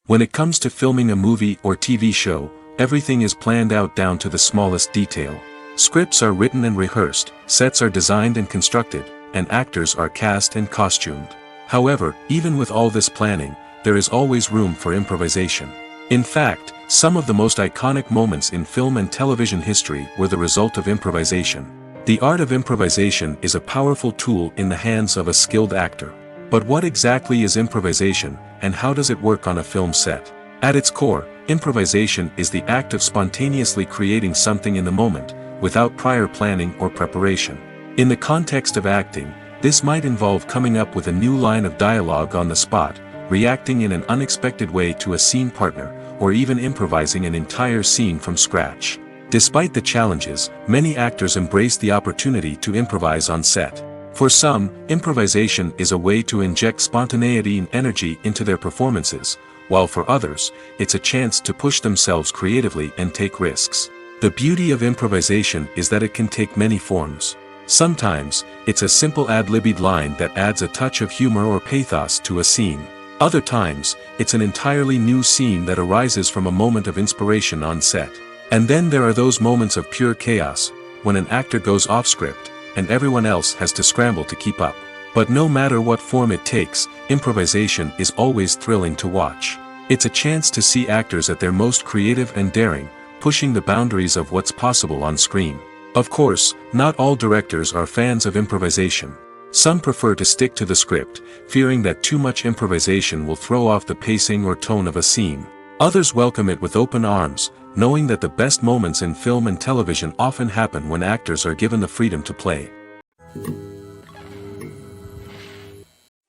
A: When it comes to filming a movie or TV show, everything is planned out down to the smallest detail. Scripts are written and rehearsed, sets are designed and constructed, and actors are cast and costumed. However, even with all this planning, there is always room for improvisation. In fact, some of the most iconic moments in film and television history were the result of improvisation. The art of improvisation is a powerful tool in the hands of a skilled actor. But what exactly is improvisation, and how does it work on a film set? At its core, improvisation is the act of spontaneously creating something in the moment, without prior planning or preparation. In the context of acting, this might involve coming up with a new line of dialogue on the spot, reacting in an unexpected way to a scene partner, or even improvising an entire scene from scratch. Despite the challenges, many actors embrace the opportunity to improvise on set. For some, improvisation is a way to inject spontaneity and energy into their performances, while for others, it's a chance to push themselves creatively and take risks. The beauty of improvisation is that it can take many forms. Sometimes, it's a simple ad-libbed line that adds a touch of humor or pathos to a scene. Other times, it's an entirely new scene that arises from a moment of inspiration on set. And then there are those moments of pure chaos, when an actor goes off script, and everyone else has to scramble to keep up. But no matter what form it takes, improvisation is always thrilling to watch. It's a chance to see actors at their most creative and daring, pushing the boundaries of what's possible on screen. Of course, not all directors are fans of improvisation. Some prefer to stick to the script, fearing that too much improvisation will throw off the pacing or tone of a scene. Others welcome it with open arms, knowing that the best moments in film and television often happen when actors are given the freedom to play.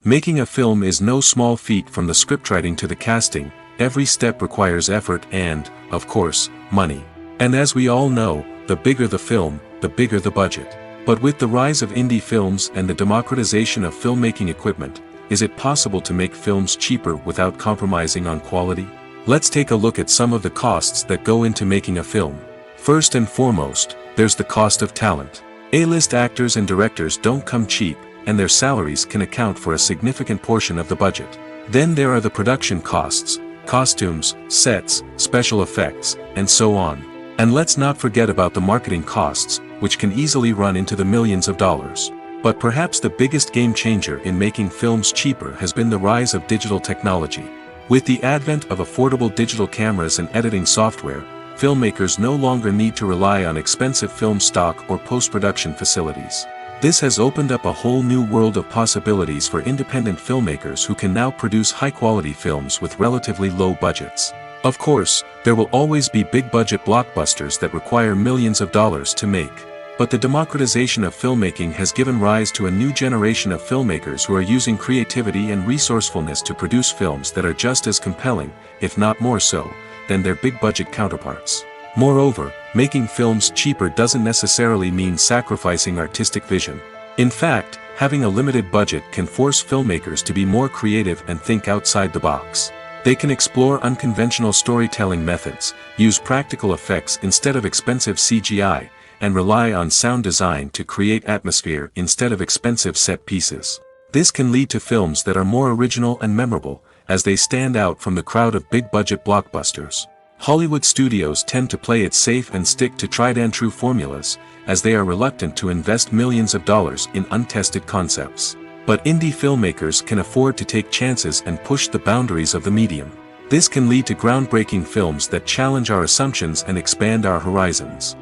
A: Making a film is no small feat. From the scriptwriting to the casting, every step requires effort and, of course, money. And as we all know, the bigger the film, the bigger the budget. But with the rise of indie films and the democratization of filmmaking equipment, is it possible to make films cheaper without compromising on quality? Let's take a look at some of the costs that go into making a film. First and foremost, there's the cost of talent. A-list actors and directors don't come cheap, and their salaries can account for a significant portion of the budget. Then there are the production costs, costumes, sets, special effects, and so on. And let's not forget about the marketing costs, which can easily run into the millions of dollars. But perhaps the biggest game changer in making films cheaper has been the rise of digital technology. With the advent of affordable digital cameras and editing software, filmmakers no longer need to rely on expensive film stock or post-production facilities. This has opened up a whole new world of possibilities for independent filmmakers who can now produce high-quality films with relatively low budgets. Of course, there will always be big-budget blockbusters that require millions of dollars to make. But the democratization of filmmaking has given rise to a new generation of filmmakers who are using creativity and resourcefulness to produce films that are just as compelling, if not more so, than their big-budget counterparts. Moreover, making films cheaper doesn't necessarily mean sacrificing artistic vision. In fact, having a limited budget can force filmmakers to be more creative and think outside the box. They can explore unconventional storytelling methods, use practical effects instead of expensive CGI, and rely on sound design to create atmosphere instead of expensive set pieces. This can lead to films that are more original and memorable, as they stand out from the crowd of big-budget blockbusters. Hollywood studios tend to play it safe and stick to tried-and-true formulas, as they are reluctant to invest millions of dollars in untested concepts. But indie filmmakers can afford to take chances and push the boundaries of the medium. This can lead to groundbreaking films that challenge our assumptions and expand our horizons.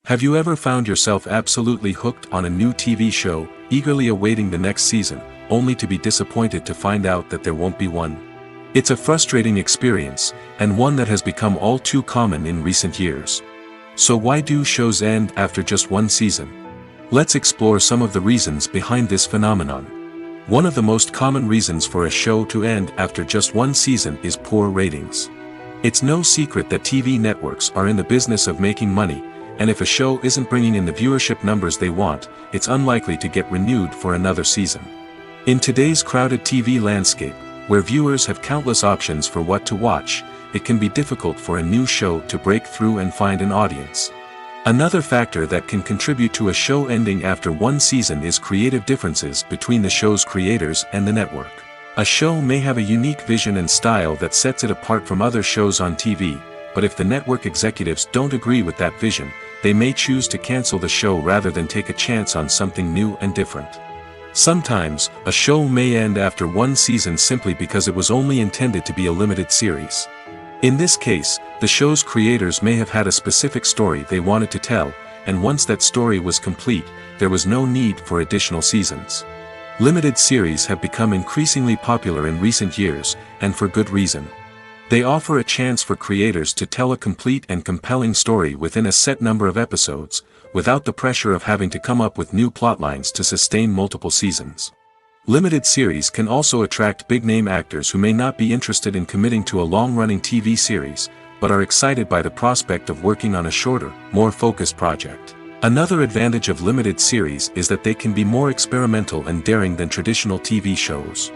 A: Have you ever found yourself absolutely hooked on a new TV show, eagerly awaiting the next season, only to be disappointed to find out that there won't be one? It's a frustrating experience, and one that has become all too common in recent years. So why do shows end after just one season? Let's explore some of the reasons behind this phenomenon. One of the most common reasons for a show to end after just one season is poor ratings. It's no secret that TV networks are in the business of making money, and if a show isn't bringing in the viewership numbers they want, it's unlikely to get renewed for another season. In today's crowded TV landscape, where viewers have countless options for what to watch, it can be difficult for a new show to break through and find an audience. Another factor that can contribute to a show ending after one season is creative differences between the show's creators and the network. A show may have a unique vision and style that sets it apart from other shows on TV, but if the network executives don't agree with that vision, they may choose to cancel the show rather than take a chance on something new and different. Sometimes, a show may end after one season simply because it was only intended to be a limited series. In this case, the show's creators may have had a specific story they wanted to tell, and once that story was complete, there was no need for additional seasons. Limited series have become increasingly popular in recent years, and for good reason. They offer a chance for creators to tell a complete and compelling story within a set number of episodes, without the pressure of having to come up with new plotlines to sustain multiple seasons. Limited series can also attract big-name actors who may not be interested in committing to a long-running TV series, but are excited by the prospect of working on a shorter, more focused project. Another advantage of limited series is that they can be more experimental and daring than traditional TV shows.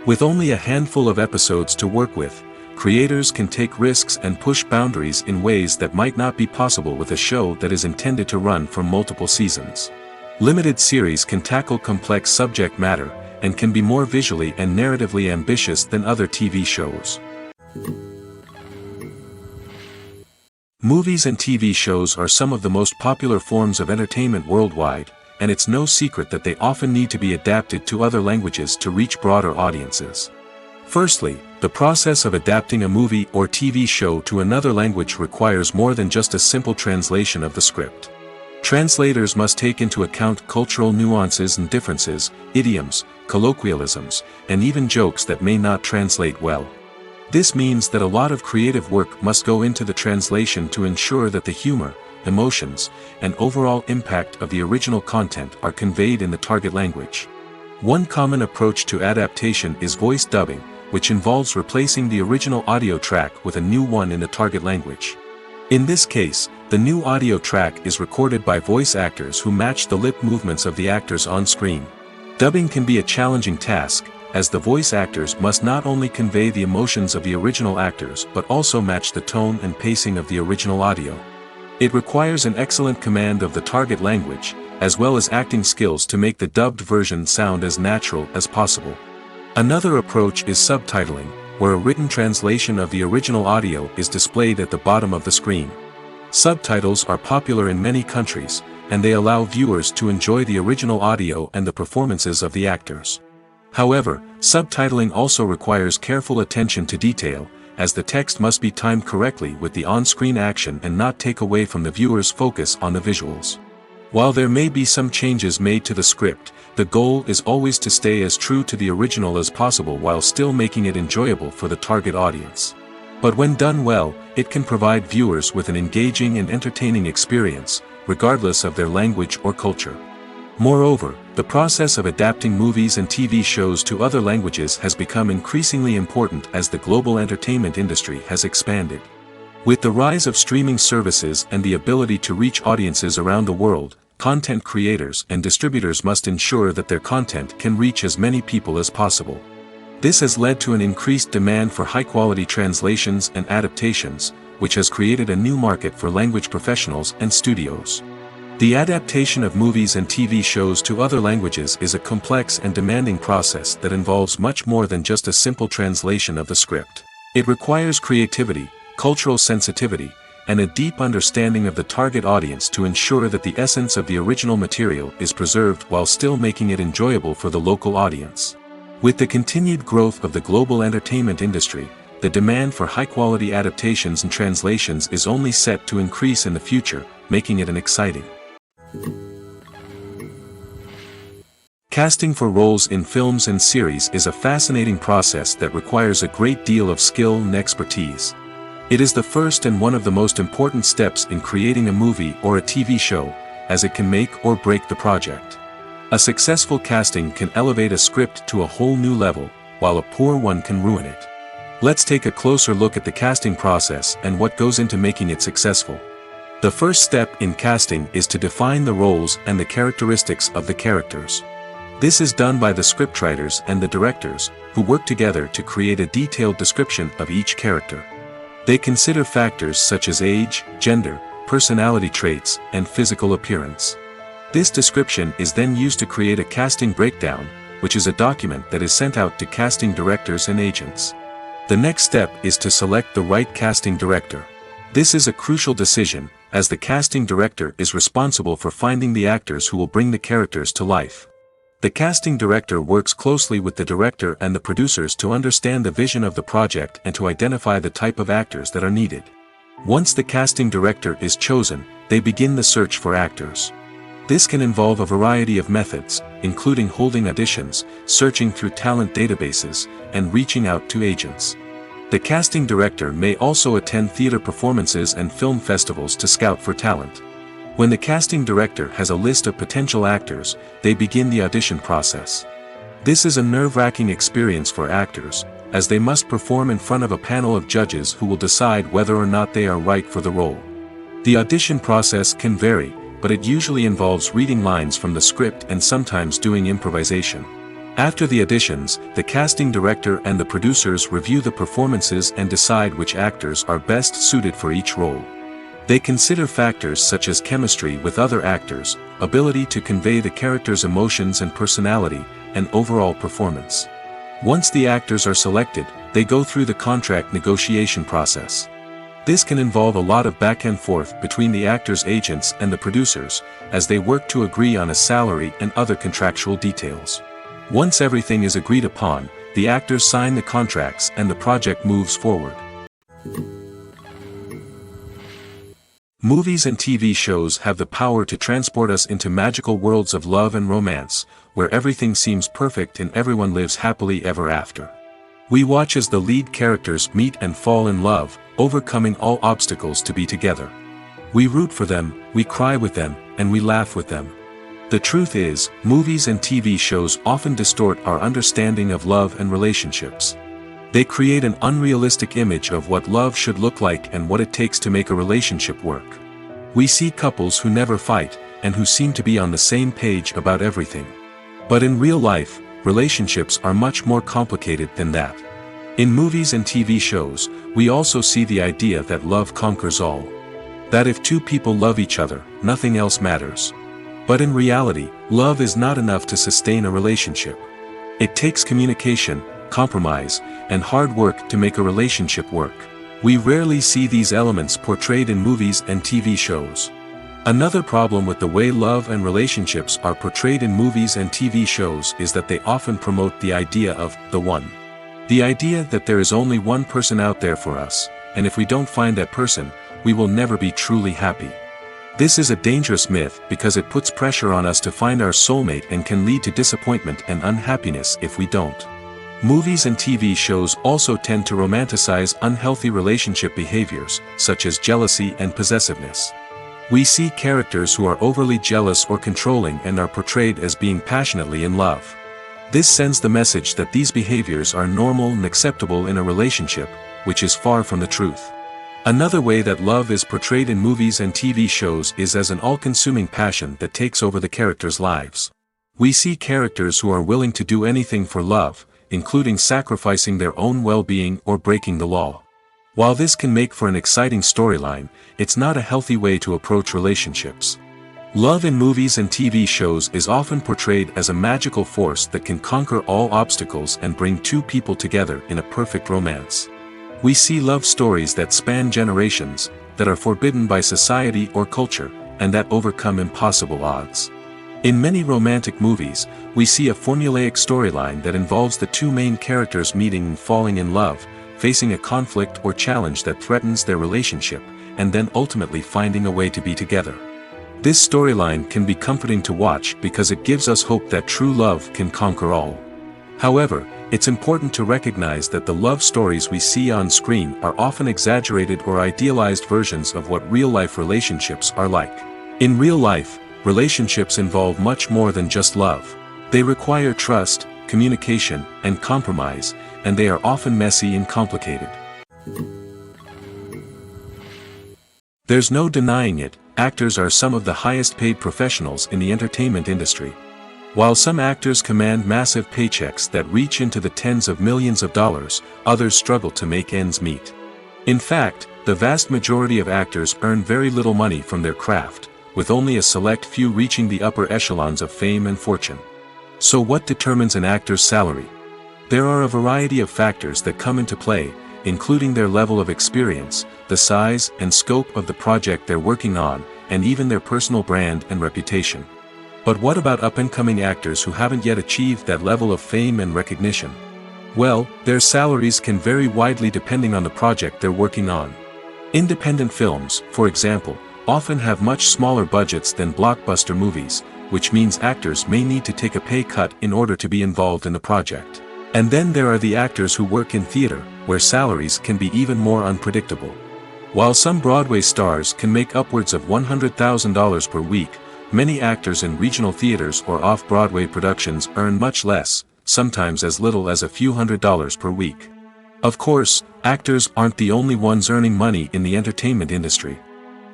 A: With only a handful of episodes to work with, creators can take risks and push boundaries in ways that might not be possible with a show that is intended to run for multiple seasons. Limited series can tackle complex subject matter, and can be more visually and narratively ambitious than other TV shows. Movies and TV shows are some of the most popular forms of entertainment worldwide, and it's no secret that they often need to be adapted to other languages to reach broader audiences. Firstly, the process of adapting a movie or TV show to another language requires more than just a simple translation of the script. Translators must take into account cultural nuances and differences, idioms, colloquialisms, and even jokes that may not translate well. This means that a lot of creative work must go into the translation to ensure that the humor, emotions, and overall impact of the original content are conveyed in the target language. One common approach to adaptation is voice dubbing, which involves replacing the original audio track with a new one in the target language. In this case, the new audio track is recorded by voice actors who match the lip movements of the actors on screen. Dubbing can be a challenging task, as the voice actors must not only convey the emotions of the original actors but also match the tone and pacing of the original audio. It requires an excellent command of the target language, as well as acting skills to make the dubbed version sound as natural as possible. Another approach is subtitling, where a written translation of the original audio is displayed at the bottom of the screen. Subtitles are popular in many countries, and they allow viewers to enjoy the original audio and the performances of the actors. However, subtitling also requires careful attention to detail, as the text must be timed correctly with the on-screen action and not take away from the viewer's focus on the visuals. While there may be some changes made to the script, the goal is always to stay as true to the original as possible while still making it enjoyable for the target audience. But when done well, it can provide viewers with an engaging and entertaining experience, regardless of their language or culture. Moreover, the process of adapting movies and TV shows to other languages has become increasingly important as the global entertainment industry has expanded. With the rise of streaming services and the ability to reach audiences around the world, content creators and distributors must ensure that their content can reach as many people as possible. This has led to an increased demand for high-quality translations and adaptations, which has created a new market for language professionals and studios. The adaptation of movies and TV shows to other languages is a complex and demanding process that involves much more than just a simple translation of the script. It requires creativity, cultural sensitivity, and a deep understanding of the target audience to ensure that the essence of the original material is preserved while still making it enjoyable for the local audience. With the continued growth of the global entertainment industry, the demand for high-quality adaptations and translations is only set to increase in the future, making it an exciting. Casting for roles in films and series is a fascinating process that requires a great deal of skill and expertise. It is the first and one of the most important steps in creating a movie or a TV show, as it can make or break the project. A successful casting can elevate a script to a whole new level, while a poor one can ruin it. Let's take a closer look at the casting process and what goes into making it successful. The first step in casting is to define the roles and the characteristics of the characters. This is done by the scriptwriters and the directors, who work together to create a detailed description of each character. They consider factors such as age, gender, personality traits, and physical appearance. This description is then used to create a casting breakdown, which is a document that is sent out to casting directors and agents. The next step is to select the right casting director. This is a crucial decision, as the casting director is responsible for finding the actors who will bring the characters to life. The casting director works closely with the director and the producers to understand the vision of the project and to identify the type of actors that are needed. Once the casting director is chosen, they begin the search for actors. This can involve a variety of methods, including holding auditions, searching through talent databases, and reaching out to agents. The casting director may also attend theater performances and film festivals to scout for talent. When the casting director has a list of potential actors, they begin the audition process. This is a nerve-wracking experience for actors, as they must perform in front of a panel of judges who will decide whether or not they are right for the role. The audition process can vary, but it usually involves reading lines from the script and sometimes doing improvisation. After the auditions, the casting director and the producers review the performances and decide which actors are best suited for each role. They consider factors such as chemistry with other actors, ability to convey the character's emotions and personality, and overall performance. Once the actors are selected, they go through the contract negotiation process. This can involve a lot of back and forth between the actors' agents and the producers, as they work to agree on a salary and other contractual details. Once everything is agreed upon, the actors sign the contracts and the project moves forward. Movies and TV shows have the power to transport us into magical worlds of love and romance, where everything seems perfect and everyone lives happily ever after. We watch as the lead characters meet and fall in love, overcoming all obstacles to be together. We root for them, we cry with them, and we laugh with them. The truth is, movies and TV shows often distort our understanding of love and relationships. They create an unrealistic image of what love should look like and what it takes to make a relationship work. We see couples who never fight, and who seem to be on the same page about everything. But in real life, relationships are much more complicated than that. In movies and TV shows, we also see the idea that love conquers all. That if two people love each other, nothing else matters. But in reality, love is not enough to sustain a relationship. It takes communication, compromise, and hard work to make a relationship work. We rarely see these elements portrayed in movies and TV shows. Another problem with the way love and relationships are portrayed in movies and TV shows is that they often promote the idea of the one. The idea that there is only one person out there for us, and if we don't find that person, we will never be truly happy. This is a dangerous myth because it puts pressure on us to find our soulmate and can lead to disappointment and unhappiness if we don't. Movies and TV shows also tend to romanticize unhealthy relationship behaviors, such as jealousy and possessiveness. We see characters who are overly jealous or controlling and are portrayed as being passionately in love. This sends the message that these behaviors are normal and acceptable in a relationship, which is far from the truth. Another way that love is portrayed in movies and TV shows is as an all-consuming passion that takes over the characters' lives. We see characters who are willing to do anything for love, including sacrificing their own well-being or breaking the law. While this can make for an exciting storyline, it's not a healthy way to approach relationships. Love in movies and TV shows is often portrayed as a magical force that can conquer all obstacles and bring two people together in a perfect romance. We see love stories that span generations, that are forbidden by society or culture, and that overcome impossible odds. In many romantic movies, we see a formulaic storyline that involves the two main characters meeting and falling in love, facing a conflict or challenge that threatens their relationship, and then ultimately finding a way to be together. This storyline can be comforting to watch because it gives us hope that true love can conquer all. However, it's important to recognize that the love stories we see on screen are often exaggerated or idealized versions of what real-life relationships are like. In real life, relationships involve much more than just love. They require trust, communication, and compromise, and they are often messy and complicated. There's no denying it, actors are some of the highest paid professionals in the entertainment industry. While some actors command massive paychecks that reach into the tens of millions of dollars, others struggle to make ends meet. In fact, the vast majority of actors earn very little money from their craft, with only a select few reaching the upper echelons of fame and fortune. So what determines an actor's salary? There are a variety of factors that come into play, including their level of experience, the size and scope of the project they're working on, and even their personal brand and reputation. But what about up-and-coming actors who haven't yet achieved that level of fame and recognition? Well, their salaries can vary widely depending on the project they're working on. Independent films, for example, often have much smaller budgets than blockbuster movies, which means actors may need to take a pay cut in order to be involved in the project. And then there are the actors who work in theater, where salaries can be even more unpredictable. While some Broadway stars can make upwards of $100,000 per week, many actors in regional theaters or off-Broadway productions earn much less, sometimes as little as a few $100s per week. Of course, actors aren't the only ones earning money in the entertainment industry.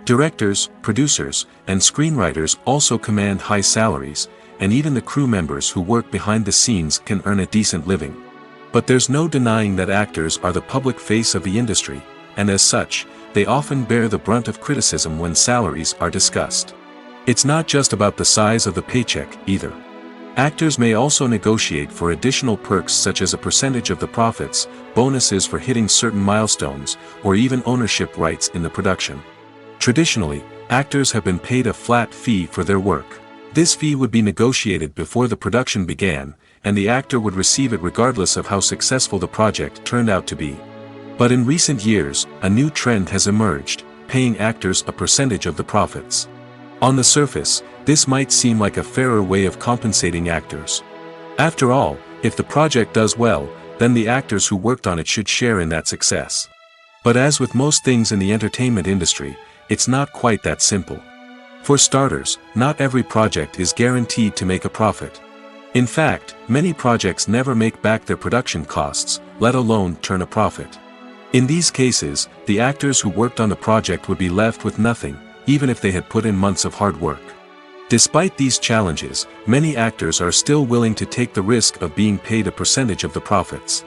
A: Directors, producers, and screenwriters also command high salaries, and even the crew members who work behind the scenes can earn a decent living. But there's no denying that actors are the public face of the industry, and as such, they often bear the brunt of criticism when salaries are discussed. It's not just about the size of the paycheck, either. Actors may also negotiate for additional perks such as a percentage of the profits, bonuses for hitting certain milestones, or even ownership rights in the production. Traditionally, actors have been paid a flat fee for their work. This fee would be negotiated before the production began, and the actor would receive it regardless of how successful the project turned out to be. But in recent years, a new trend has emerged, paying actors a percentage of the profits. On the surface, this might seem like a fairer way of compensating actors. After all, if the project does well, then the actors who worked on it should share in that success. But as with most things in the entertainment industry, it's not quite that simple. For starters, not every project is guaranteed to make a profit. In fact, many projects never make back their production costs, let alone turn a profit. In these cases, the actors who worked on the project would be left with nothing, even if they had put in months of hard work. Despite these challenges, many actors are still willing to take the risk of being paid a percentage of the profits.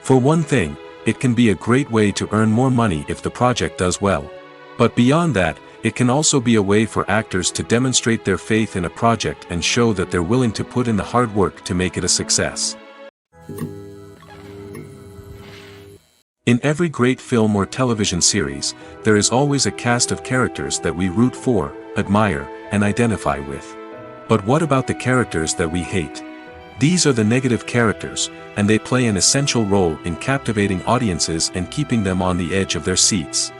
A: For one thing, it can be a great way to earn more money if the project does well. But beyond that, it can also be a way for actors to demonstrate their faith in a project and show that they're willing to put in the hard work to make it a success. In every great film or television series, there is always a cast of characters that we root for, admire, and identify with. But what about the characters that we hate? These are the negative characters, and they play an essential role in captivating audiences and keeping them on the edge of their seats.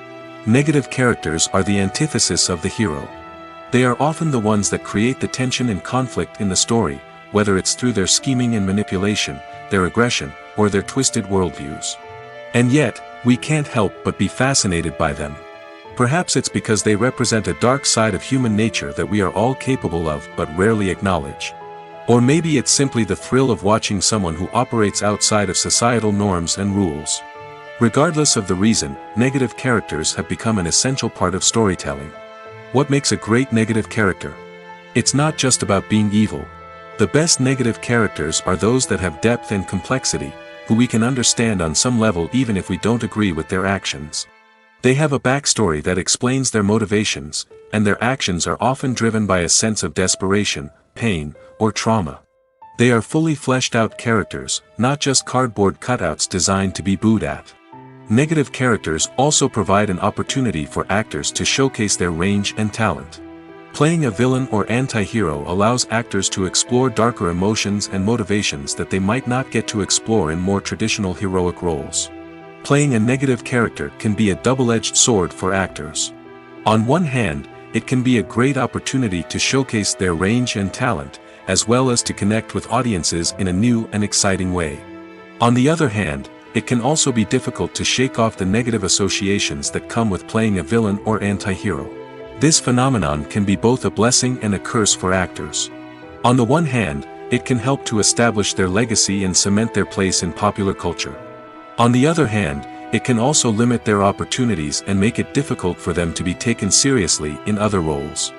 A: Negative characters are the antithesis of the hero. They are often the ones that create the tension and conflict in the story, whether it's through their scheming and manipulation, their aggression, or their twisted worldviews. And yet, we can't help but be fascinated by them. Perhaps it's because they represent a dark side of human nature that we are all capable of but rarely acknowledge. Or maybe it's simply the thrill of watching someone who operates outside of societal norms and rules. Regardless of the reason, negative characters have become an essential part of storytelling. What makes a great negative character? It's not just about being evil. The best negative characters are those that have depth and complexity, who we can understand on some level even if we don't agree with their actions. They have a backstory that explains their motivations, and their actions are often driven by a sense of desperation, pain, or trauma. They are fully fleshed out characters, not just cardboard cutouts designed to be booed at. Negative characters also provide an opportunity for actors to showcase their range and talent. Playing a villain or anti-hero allows actors to explore darker emotions and motivations that they might not get to explore in more traditional heroic roles. Playing a negative character can be a double-edged sword for actors. On one hand, it can be a great opportunity to showcase their range and talent, as well as to connect with audiences in a new and exciting way. On the other hand, it can also be difficult to shake off the negative associations that come with playing a villain or anti-hero. This phenomenon can be both a blessing and a curse for actors. On the one hand, it can help to establish their legacy and cement their place in popular culture. On the other hand, it can also limit their opportunities and make it difficult for them to be taken seriously in other roles.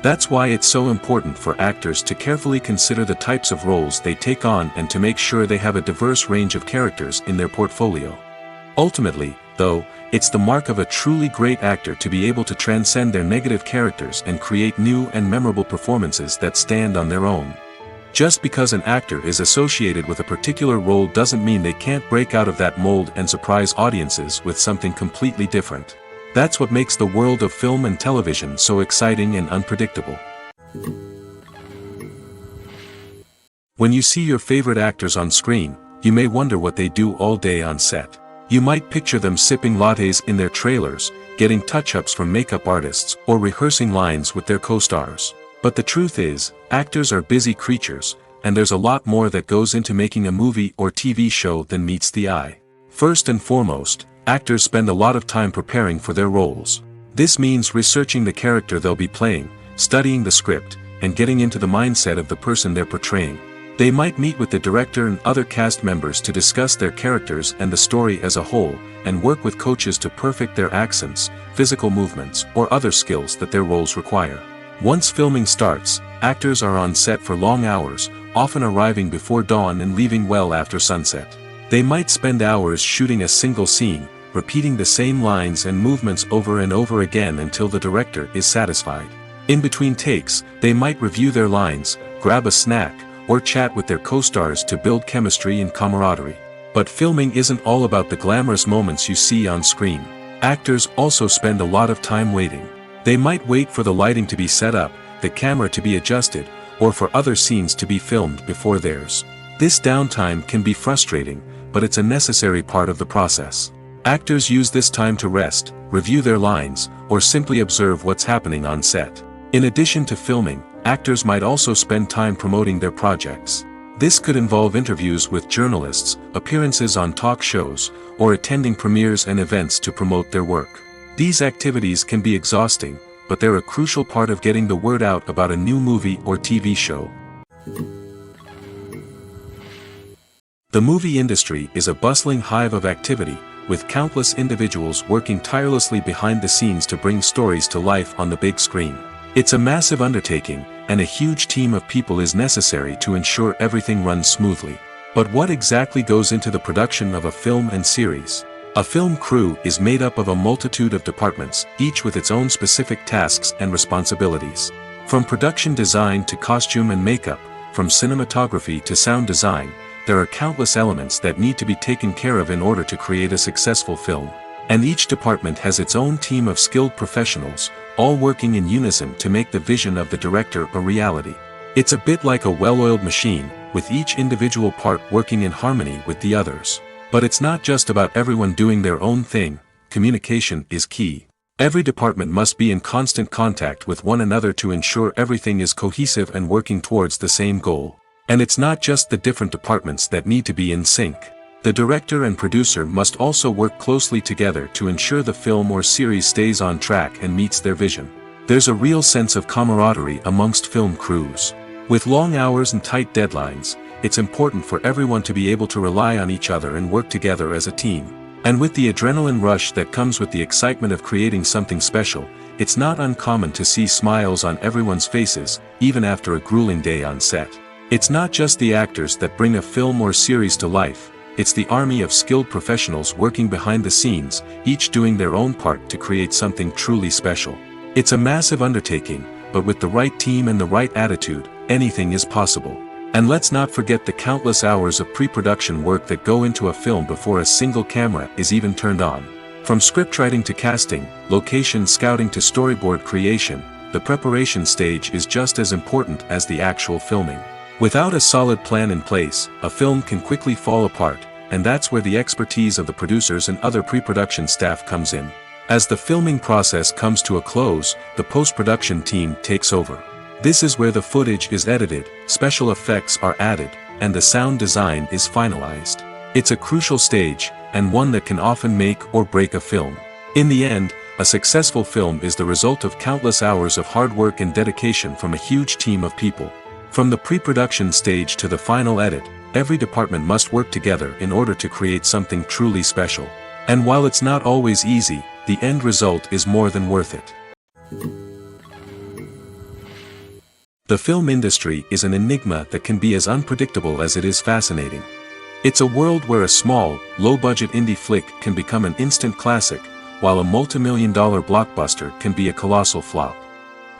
A: That's why it's so important for actors to carefully consider the types of roles they take on and to make sure they have a diverse range of characters in their portfolio. Ultimately, though, it's the mark of a truly great actor to be able to transcend their negative characters and create new and memorable performances that stand on their own. Just because an actor is associated with a particular role doesn't mean they can't break out of that mold and surprise audiences with something completely different. That's what makes the world of film and television so exciting and unpredictable. When you see your favorite actors on screen, you may wonder what they do all day on set. You might picture them sipping lattes in their trailers, getting touch-ups from makeup artists, or rehearsing lines with their co-stars. But the truth is, actors are busy creatures, and there's a lot more that goes into making a movie or TV show than meets the eye. First and foremost, actors spend a lot of time preparing for their roles. This means researching the character they'll be playing, studying the script, and getting into the mindset of the person they're portraying. They might meet with the director and other cast members to discuss their characters and the story as a whole, and work with coaches to perfect their accents, physical movements, or other skills that their roles require. Once filming starts, actors are on set for long hours, often arriving before dawn and leaving well after sunset. They might spend hours shooting a single scene, repeating the same lines and movements over and over again until the director is satisfied. In between takes, they might review their lines, grab a snack, or chat with their co-stars to build chemistry and camaraderie. But filming isn't all about the glamorous moments you see on screen. Actors also spend a lot of time waiting. They might wait for the lighting to be set up, the camera to be adjusted, or for other scenes to be filmed before theirs. This downtime can be frustrating, but it's a necessary part of the process. Actors use this time to rest, review their lines, or simply observe what's happening on set. In addition to filming, actors might also spend time promoting their projects. This could involve interviews with journalists, appearances on talk shows, or attending premieres and events to promote their work. These activities can be exhausting, but they're a crucial part of getting the word out about a new movie or TV show. The movie industry is a bustling hive of activity, with countless individuals working tirelessly behind the scenes to bring stories to life on the big screen. It's a massive undertaking, and a huge team of people is necessary to ensure everything runs smoothly. But what exactly goes into the production of a film and series? A film crew is made up of a multitude of departments, each with its own specific tasks and responsibilities. From production design to costume and makeup, from cinematography to sound design, there are countless elements that need to be taken care of in order to create a successful film. And each department has its own team of skilled professionals, all working in unison to make the vision of the director a reality. It's a bit like a well-oiled machine, with each individual part working in harmony with the others. But it's not just about everyone doing their own thing. Communication is key. Every department must be in constant contact with one another to ensure everything is cohesive and working towards the same goal. And it's not just the different departments that need to be in sync. The director and producer must also work closely together to ensure the film or series stays on track and meets their vision. There's a real sense of camaraderie amongst film crews. With long hours and tight deadlines, it's important for everyone to be able to rely on each other and work together as a team. And with the adrenaline rush that comes with the excitement of creating something special, it's not uncommon to see smiles on everyone's faces, even after a grueling day on set. It's not just the actors that bring a film or series to life, it's the army of skilled professionals working behind the scenes, each doing their own part to create something truly special. It's a massive undertaking, but with the right team and the right attitude, anything is possible. And let's not forget the countless hours of pre-production work that go into a film before a single camera is even turned on. From scriptwriting to casting, location scouting to storyboard creation, the preparation stage is just as important as the actual filming. Without a solid plan in place, a film can quickly fall apart, and that's where the expertise of the producers and other pre-production staff comes in. As the filming process comes to a close, the post-production team takes over. This is where the footage is edited, special effects are added, and the sound design is finalized. It's a crucial stage, and one that can often make or break a film. In the end, a successful film is the result of countless hours of hard work and dedication from a huge team of people. From the pre-production stage to the final edit, every department must work together in order to create something truly special. And while it's not always easy, the end result is more than worth it. The film industry is an enigma that can be as unpredictable as it is fascinating. It's a world where a small, low-budget indie flick can become an instant classic, while a multi-million-dollar blockbuster can be a colossal flop.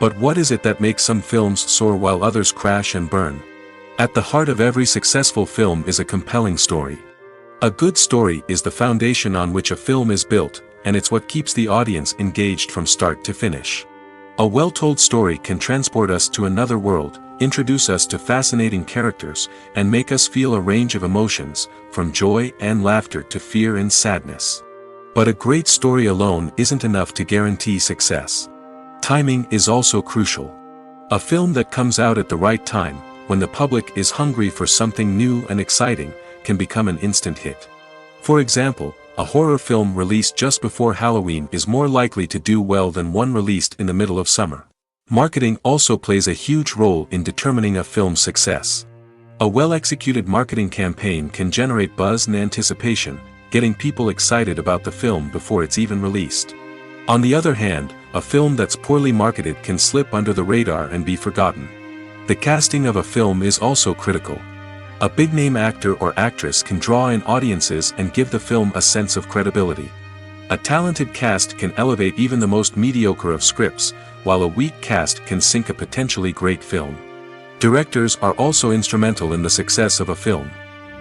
A: But what is it that makes some films soar while others crash and burn? At the heart of every successful film is a compelling story. A good story is the foundation on which a film is built, and it's what keeps the audience engaged from start to finish. A well-told story can transport us to another world, introduce us to fascinating characters, and make us feel a range of emotions, from joy and laughter to fear and sadness. But a great story alone isn't enough to guarantee success. Timing is also crucial. A film that comes out at the right time, when the public is hungry for something new and exciting, can become an instant hit. For example, a horror film released just before Halloween is more likely to do well than one released in the middle of summer. Marketing also plays a huge role in determining a film's success. A well-executed marketing campaign can generate buzz and anticipation, getting people excited about the film before it's even released. On the other hand, a film that's poorly marketed can slip under the radar and be forgotten. The casting of a film is also critical. A big-name actor or actress can draw in audiences and give the film a sense of credibility. A talented cast can elevate even the most mediocre of scripts, while a weak cast can sink a potentially great film. Directors are also instrumental in the success of a film.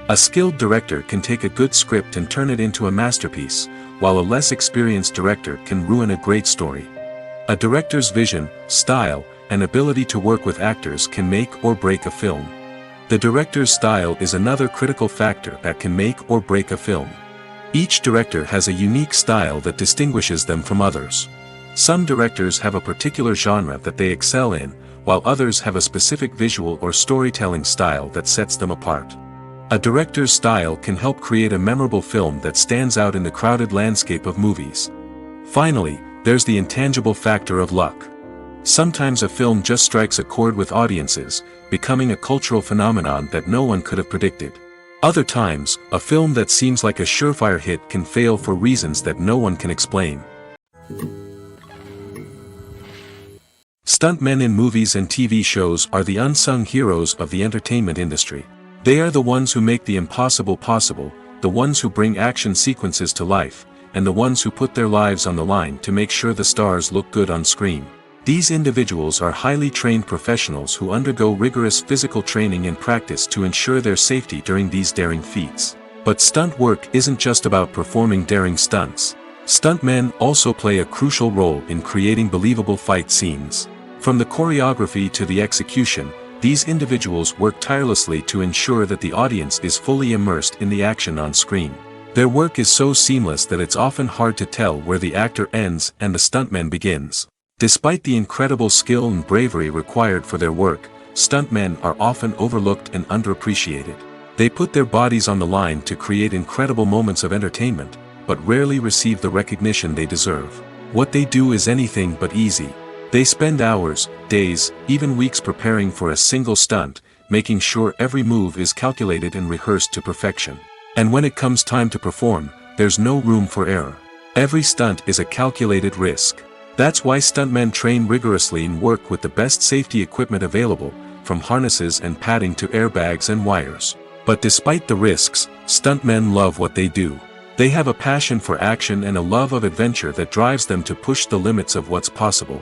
A: A skilled director can take a good script and turn it into a masterpiece, while a less experienced director can ruin a great story. A director's vision, style, and ability to work with actors can make or break a film. The director's style is another critical factor that can make or break a film. Each director has a unique style that distinguishes them from others. Some directors have a particular genre that they excel in, while others have a specific visual or storytelling style that sets them apart. A director's style can help create a memorable film that stands out in the crowded landscape of movies. Finally, there's the intangible factor of luck. Sometimes a film just strikes a chord with audiences, becoming a cultural phenomenon that no one could have predicted. Other times, a film that seems like a surefire hit can fail for reasons that no one can explain. Stuntmen in movies and TV shows are the unsung heroes of the entertainment industry. They are the ones who make the impossible possible, the ones who bring action sequences to life, and the ones who put their lives on the line to make sure the stars look good on screen. These individuals are highly trained professionals who undergo rigorous physical training and practice to ensure their safety during these daring feats. But stunt work isn't just about performing daring stunts. Stuntmen also play a crucial role in creating believable fight scenes. From the choreography to the execution, these individuals work tirelessly to ensure that the audience is fully immersed in the action on screen. Their work is so seamless that it's often hard to tell where the actor ends and the stuntman begins. Despite the incredible skill and bravery required for their work, stuntmen are often overlooked and underappreciated. They put their bodies on the line to create incredible moments of entertainment, but rarely receive the recognition they deserve. What they do is anything but easy. They spend hours, days, even weeks preparing for a single stunt, making sure every move is calculated and rehearsed to perfection. And when it comes time to perform, there's no room for error. Every stunt is a calculated risk. That's why stuntmen train rigorously and work with the best safety equipment available, from harnesses and padding to airbags and wires. But despite the risks, stuntmen love what they do. They have a passion for action and a love of adventure that drives them to push the limits of what's possible.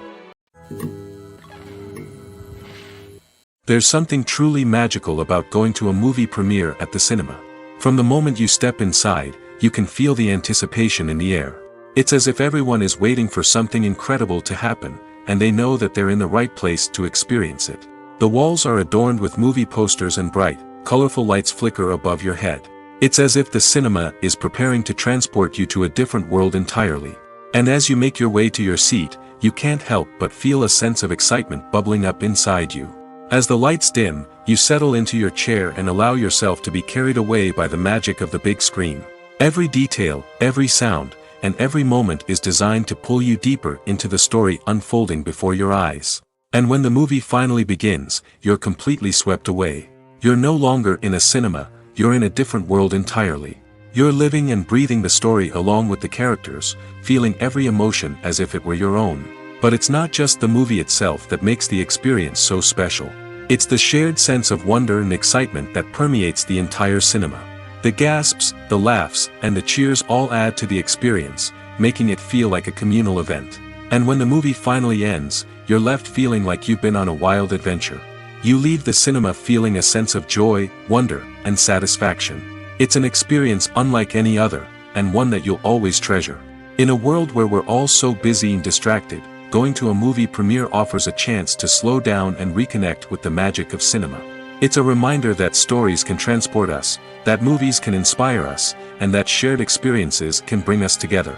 A: There's something truly magical about going to a movie premiere at the cinema. From the moment you step inside, you can feel the anticipation in the air. It's as if everyone is waiting for something incredible to happen, and they know that they're in the right place to experience it. The walls are adorned with movie posters and bright, colorful lights flicker above your head. It's as if the cinema is preparing to transport you to a different world entirely. And as you make your way to your seat, you can't help but feel a sense of excitement bubbling up inside you. As the lights dim, you settle into your chair and allow yourself to be carried away by the magic of the big screen. Every detail, every sound, and every moment is designed to pull you deeper into the story unfolding before your eyes. And when the movie finally begins, you're completely swept away. You're no longer in a cinema, you're in a different world entirely. You're living and breathing the story along with the characters, feeling every emotion as if it were your own. But it's not just the movie itself that makes the experience so special. It's the shared sense of wonder and excitement that permeates the entire cinema. The gasps, the laughs, and the cheers all add to the experience, making it feel like a communal event. And when the movie finally ends, you're left feeling like you've been on a wild adventure. You leave the cinema feeling a sense of joy, wonder, and satisfaction. It's an experience unlike any other, and one that you'll always treasure. In a world where we're all so busy and distracted, going to a movie premiere offers a chance to slow down and reconnect with the magic of cinema. It's a reminder that stories can transport us, that movies can inspire us, and that shared experiences can bring us together.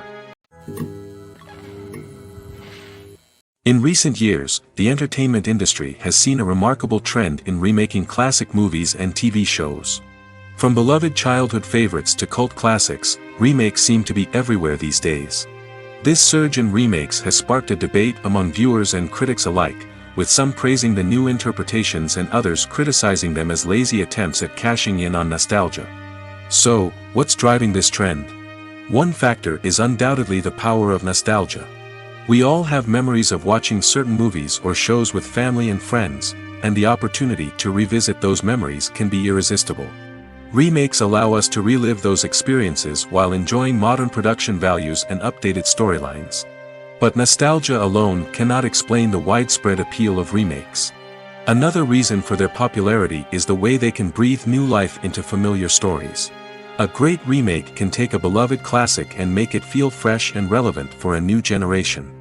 A: In recent years, the entertainment industry has seen a remarkable trend in remaking classic movies and TV shows. From beloved childhood favorites to cult classics, remakes seem to be everywhere these days. This surge in remakes has sparked a debate among viewers and critics alike, with some praising the new interpretations and others criticizing them as lazy attempts at cashing in on nostalgia. So, what's driving this trend? One factor is undoubtedly the power of nostalgia. We all have memories of watching certain movies or shows with family and friends, and the opportunity to revisit those memories can be irresistible. Remakes allow us to relive those experiences while enjoying modern production values and updated storylines. But nostalgia alone cannot explain the widespread appeal of remakes. Another reason for their popularity is the way they can breathe new life into familiar stories. A great remake can take a beloved classic and make it feel fresh and relevant for a new generation.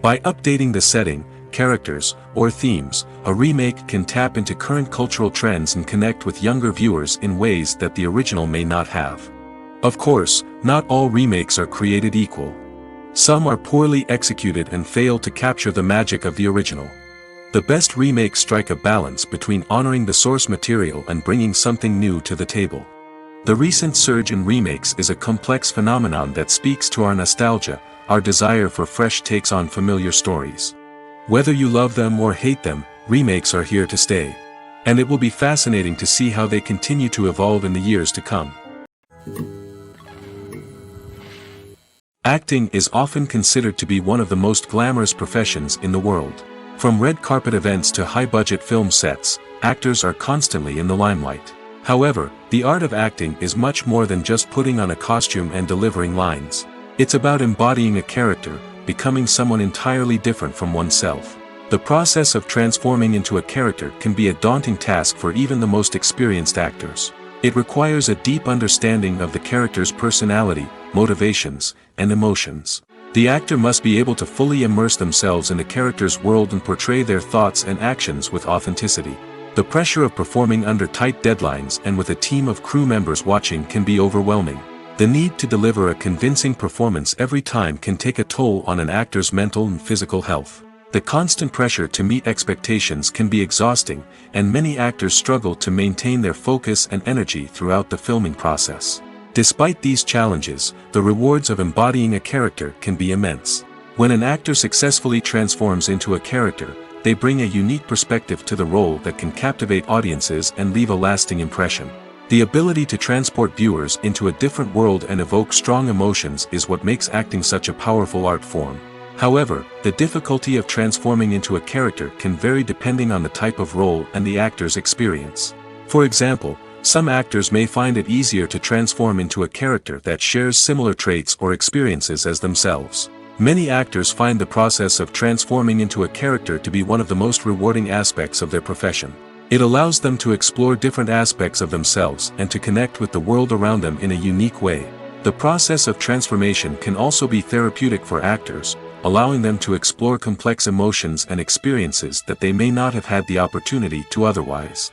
A: By updating the setting, characters, or themes, a remake can tap into current cultural trends and connect with younger viewers in ways that the original may not have. Of course, not all remakes are created equal. Some are poorly executed and fail to capture the magic of the original. The best remakes strike a balance between honoring the source material and bringing something new to the table. The recent surge in remakes is a complex phenomenon that speaks to our nostalgia, our desire for fresh takes on familiar stories. Whether you love them or hate them, remakes are here to stay. And it will be fascinating to see how they continue to evolve in the years to come. Acting is often considered to be one of the most glamorous professions in the world. From red carpet events to high-budget film sets, actors are constantly in the limelight. However, the art of acting is much more than just putting on a costume and delivering lines. It's about embodying a character, becoming someone entirely different from oneself. The process of transforming into a character can be a daunting task for even the most experienced actors. It requires a deep understanding of the character's personality, motivations, and emotions. The actor must be able to fully immerse themselves in the character's world and portray their thoughts and actions with authenticity. The pressure of performing under tight deadlines and with a team of crew members watching can be overwhelming. The need to deliver a convincing performance every time can take a toll on an actor's mental and physical health. The constant pressure to meet expectations can be exhausting, and many actors struggle to maintain their focus and energy throughout the filming process. Despite these challenges, the rewards of embodying a character can be immense. When an actor successfully transforms into a character, they bring a unique perspective to the role that can captivate audiences and leave a lasting impression. The ability to transport viewers into a different world and evoke strong emotions is what makes acting such a powerful art form. However, the difficulty of transforming into a character can vary depending on the type of role and the actor's experience. For example, some actors may find it easier to transform into a character that shares similar traits or experiences as themselves. Many actors find the process of transforming into a character to be one of the most rewarding aspects of their profession. It allows them to explore different aspects of themselves and to connect with the world around them in a unique way. The process of transformation can also be therapeutic for actors, allowing them to explore complex emotions and experiences that they may not have had the opportunity to otherwise.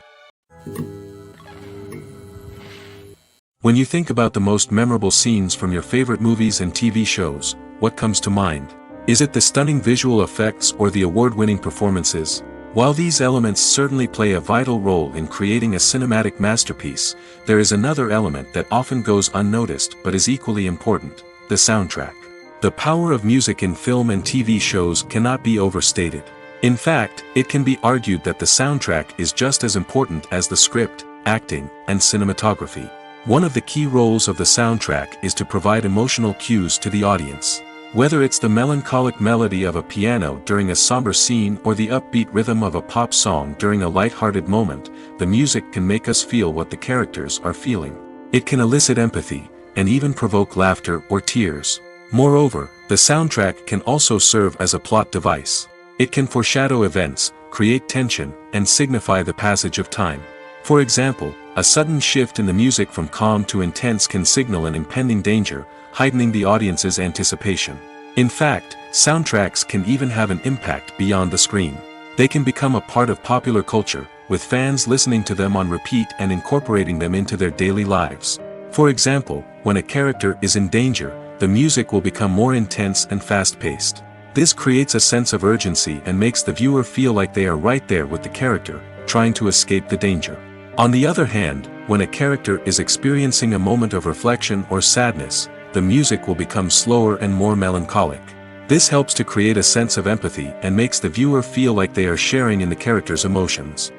A: When you think about the most memorable scenes from your favorite movies and TV shows, what comes to mind? Is it the stunning visual effects or the award-winning performances? While these elements certainly play a vital role in creating a cinematic masterpiece, there is another element that often goes unnoticed but is equally important: the soundtrack. The power of music in film and TV shows cannot be overstated. In fact, it can be argued that the soundtrack is just as important as the script, acting, and cinematography. One of the key roles of the soundtrack is to provide emotional cues to the audience. Whether it's the melancholic melody of a piano during a somber scene or the upbeat rhythm of a pop song during a light-hearted moment, the music can make us feel what the characters are feeling. It can elicit empathy, and even provoke laughter or tears. Moreover, the soundtrack can also serve as a plot device. It can foreshadow events, create tension, and signify the passage of time. For example, a sudden shift in the music from calm to intense can signal an impending danger, heightening the audience's anticipation. In fact, soundtracks can even have an impact beyond the screen. They can become a part of popular culture, with fans listening to them on repeat and incorporating them into their daily lives. For example, when a character is in danger, the music will become more intense and fast-paced. This creates a sense of urgency and makes the viewer feel like they are right there with the character, trying to escape the danger. On the other hand, when a character is experiencing a moment of reflection or sadness, the music will become slower and more melancholic. This helps to create a sense of empathy and makes the viewer feel like they are sharing in the character's emotions.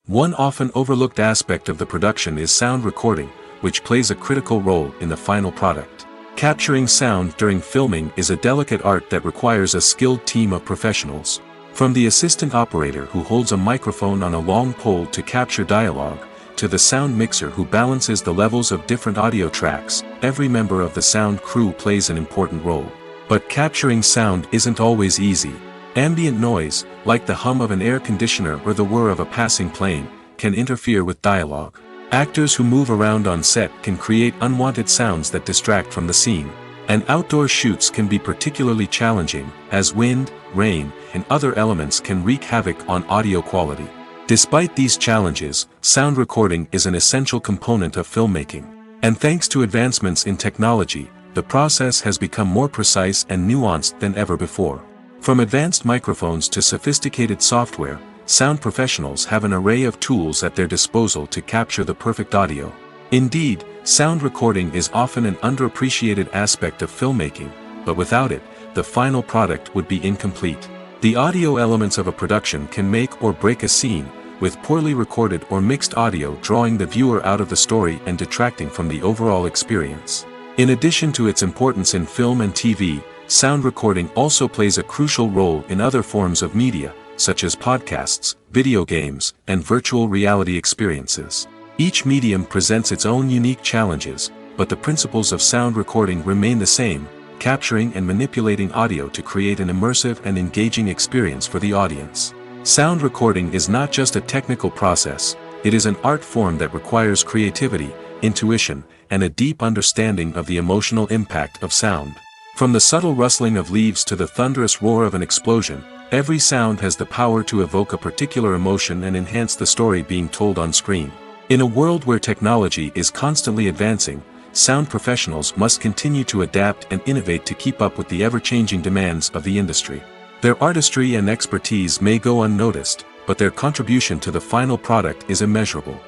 A: One often overlooked aspect of the production is sound recording, which plays a critical role in the final product. Capturing sound during filming is a delicate art that requires a skilled team of professionals. From the assistant operator who holds a microphone on a long pole to capture dialogue, to the sound mixer who balances the levels of different audio tracks, every member of the sound crew plays an important role. But capturing sound isn't always easy. Ambient noise, like the hum of an air conditioner or the whir of a passing plane, can interfere with dialogue. Actors who move around on set can create unwanted sounds that distract from the scene. And outdoor shoots can be particularly challenging, as wind, rain, and other elements can wreak havoc on audio quality. Despite these challenges, sound recording is an essential component of filmmaking. And thanks to advancements in technology, the process has become more precise and nuanced than ever before. From advanced microphones to sophisticated software, sound professionals have an array of tools at their disposal to capture the perfect audio. Indeed, sound recording is often an underappreciated aspect of filmmaking, but without it, the final product would be incomplete. The audio elements of a production can make or break a scene, with poorly recorded or mixed audio drawing the viewer out of the story and detracting from the overall experience. In addition to its importance in film and TV, sound recording also plays a crucial role in other forms of media, such as podcasts, video games, and virtual reality experiences. Each medium presents its own unique challenges, but the principles of sound recording remain the same, capturing and manipulating audio to create an immersive and engaging experience for the audience. Sound recording is not just a technical process, it is an art form that requires creativity, intuition, and a deep understanding of the emotional impact of sound. From the subtle rustling of leaves to the thunderous roar of an explosion, every sound has the power to evoke a particular emotion and enhance the story being told on screen. In a world where technology is constantly advancing, sound professionals must continue to adapt and innovate to keep up with the ever-changing demands of the industry. Their artistry and expertise may go unnoticed, but their contribution to the final product is immeasurable.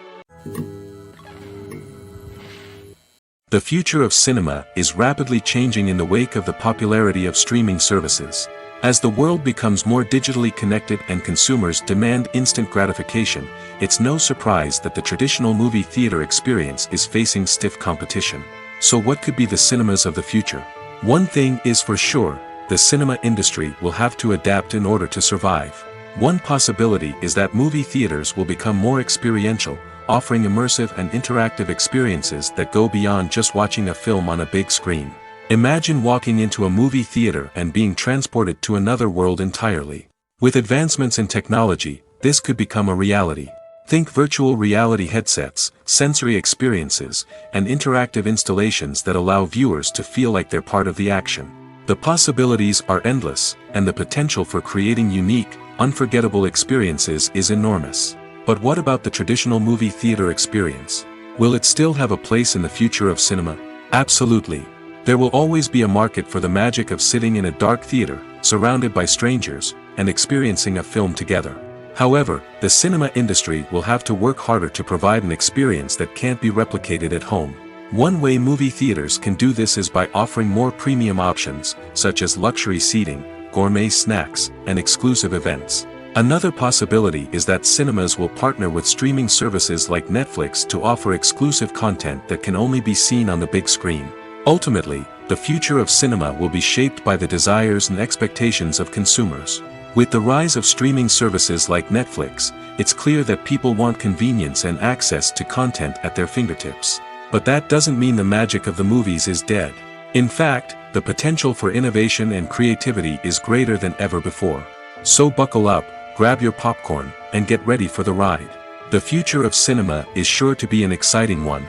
A: The future of cinema is rapidly changing in the wake of the popularity of streaming services. As the world becomes more digitally connected and consumers demand instant gratification, it's no surprise that the traditional movie theater experience is facing stiff competition. So what could be the cinemas of the future? One thing is for sure, the cinema industry will have to adapt in order to survive. One possibility is that movie theaters will become more experiential, offering immersive and interactive experiences that go beyond just watching a film on a big screen. Imagine walking into a movie theater and being transported to another world entirely. With advancements in technology, this could become a reality. Think virtual reality headsets, sensory experiences, and interactive installations that allow viewers to feel like they're part of the action. The possibilities are endless, and the potential for creating unique, unforgettable experiences is enormous. But what about the traditional movie theater experience? Will it still have a place in the future of cinema? Absolutely. There will always be a market for the magic of sitting in a dark theater, surrounded by strangers, and experiencing a film together. However, the cinema industry will have to work harder to provide an experience that can't be replicated at home. One way movie theaters can do this is by offering more premium options, such as luxury seating, gourmet snacks, and exclusive events. Another possibility is that cinemas will partner with streaming services like Netflix to offer exclusive content that can only be seen on the big screen. Ultimately, the future of cinema will be shaped by the desires and expectations of consumers. With the rise of streaming services like Netflix, it's clear that people want convenience and access to content at their fingertips. But that doesn't mean the magic of the movies is dead. In fact, the potential for innovation and creativity is greater than ever before. So buckle up, grab your popcorn, and get ready for the ride. The future of cinema is sure to be an exciting one.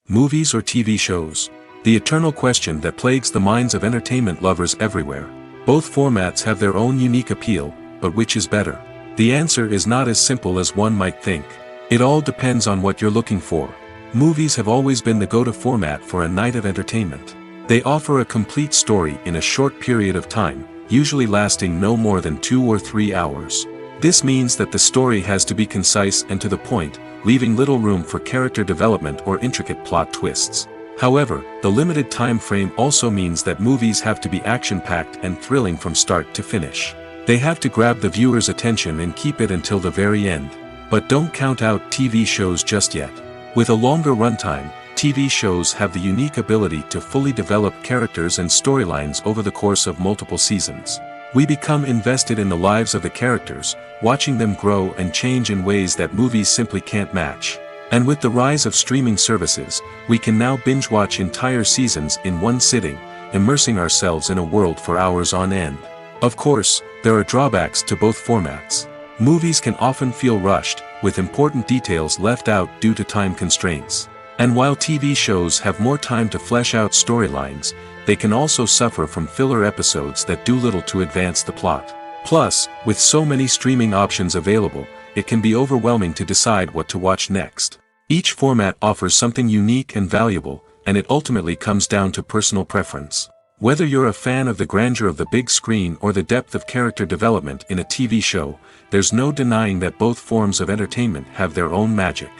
A: Movies or TV shows? The eternal question that plagues the minds of entertainment lovers everywhere. Both formats have their own unique appeal, but which is better? The answer is not as simple as one might think. It all depends on what you're looking for. Movies have always been the go-to format for a night of entertainment. They offer a complete story in a short period of time, usually lasting no more than 2 or 3 hours. This means that the story has to be concise and to the point, leaving little room for character development or intricate plot twists. However, the limited time frame also means that movies have to be action-packed and thrilling from start to finish. They have to grab the viewer's attention and keep it until the very end. But don't count out TV shows just yet. With a longer runtime, TV shows have the unique ability to fully develop characters and storylines over the course of multiple seasons. We become invested in the lives of the characters, watching them grow and change in ways that movies simply can't match. And with the rise of streaming services, we can now binge-watch entire seasons in one sitting, immersing ourselves in a world for hours on end. Of course, there are drawbacks to both formats. Movies can often feel rushed, with important details left out due to time constraints. And while TV shows have more time to flesh out storylines, they can also suffer from filler episodes that do little to advance the plot. Plus, with so many streaming options available, it can be overwhelming to decide what to watch next. Each format offers something unique and valuable, and it ultimately comes down to personal preference. Whether you're a fan of the grandeur of the big screen or the depth of character development in a TV show, there's no denying that both forms of entertainment have their own magic.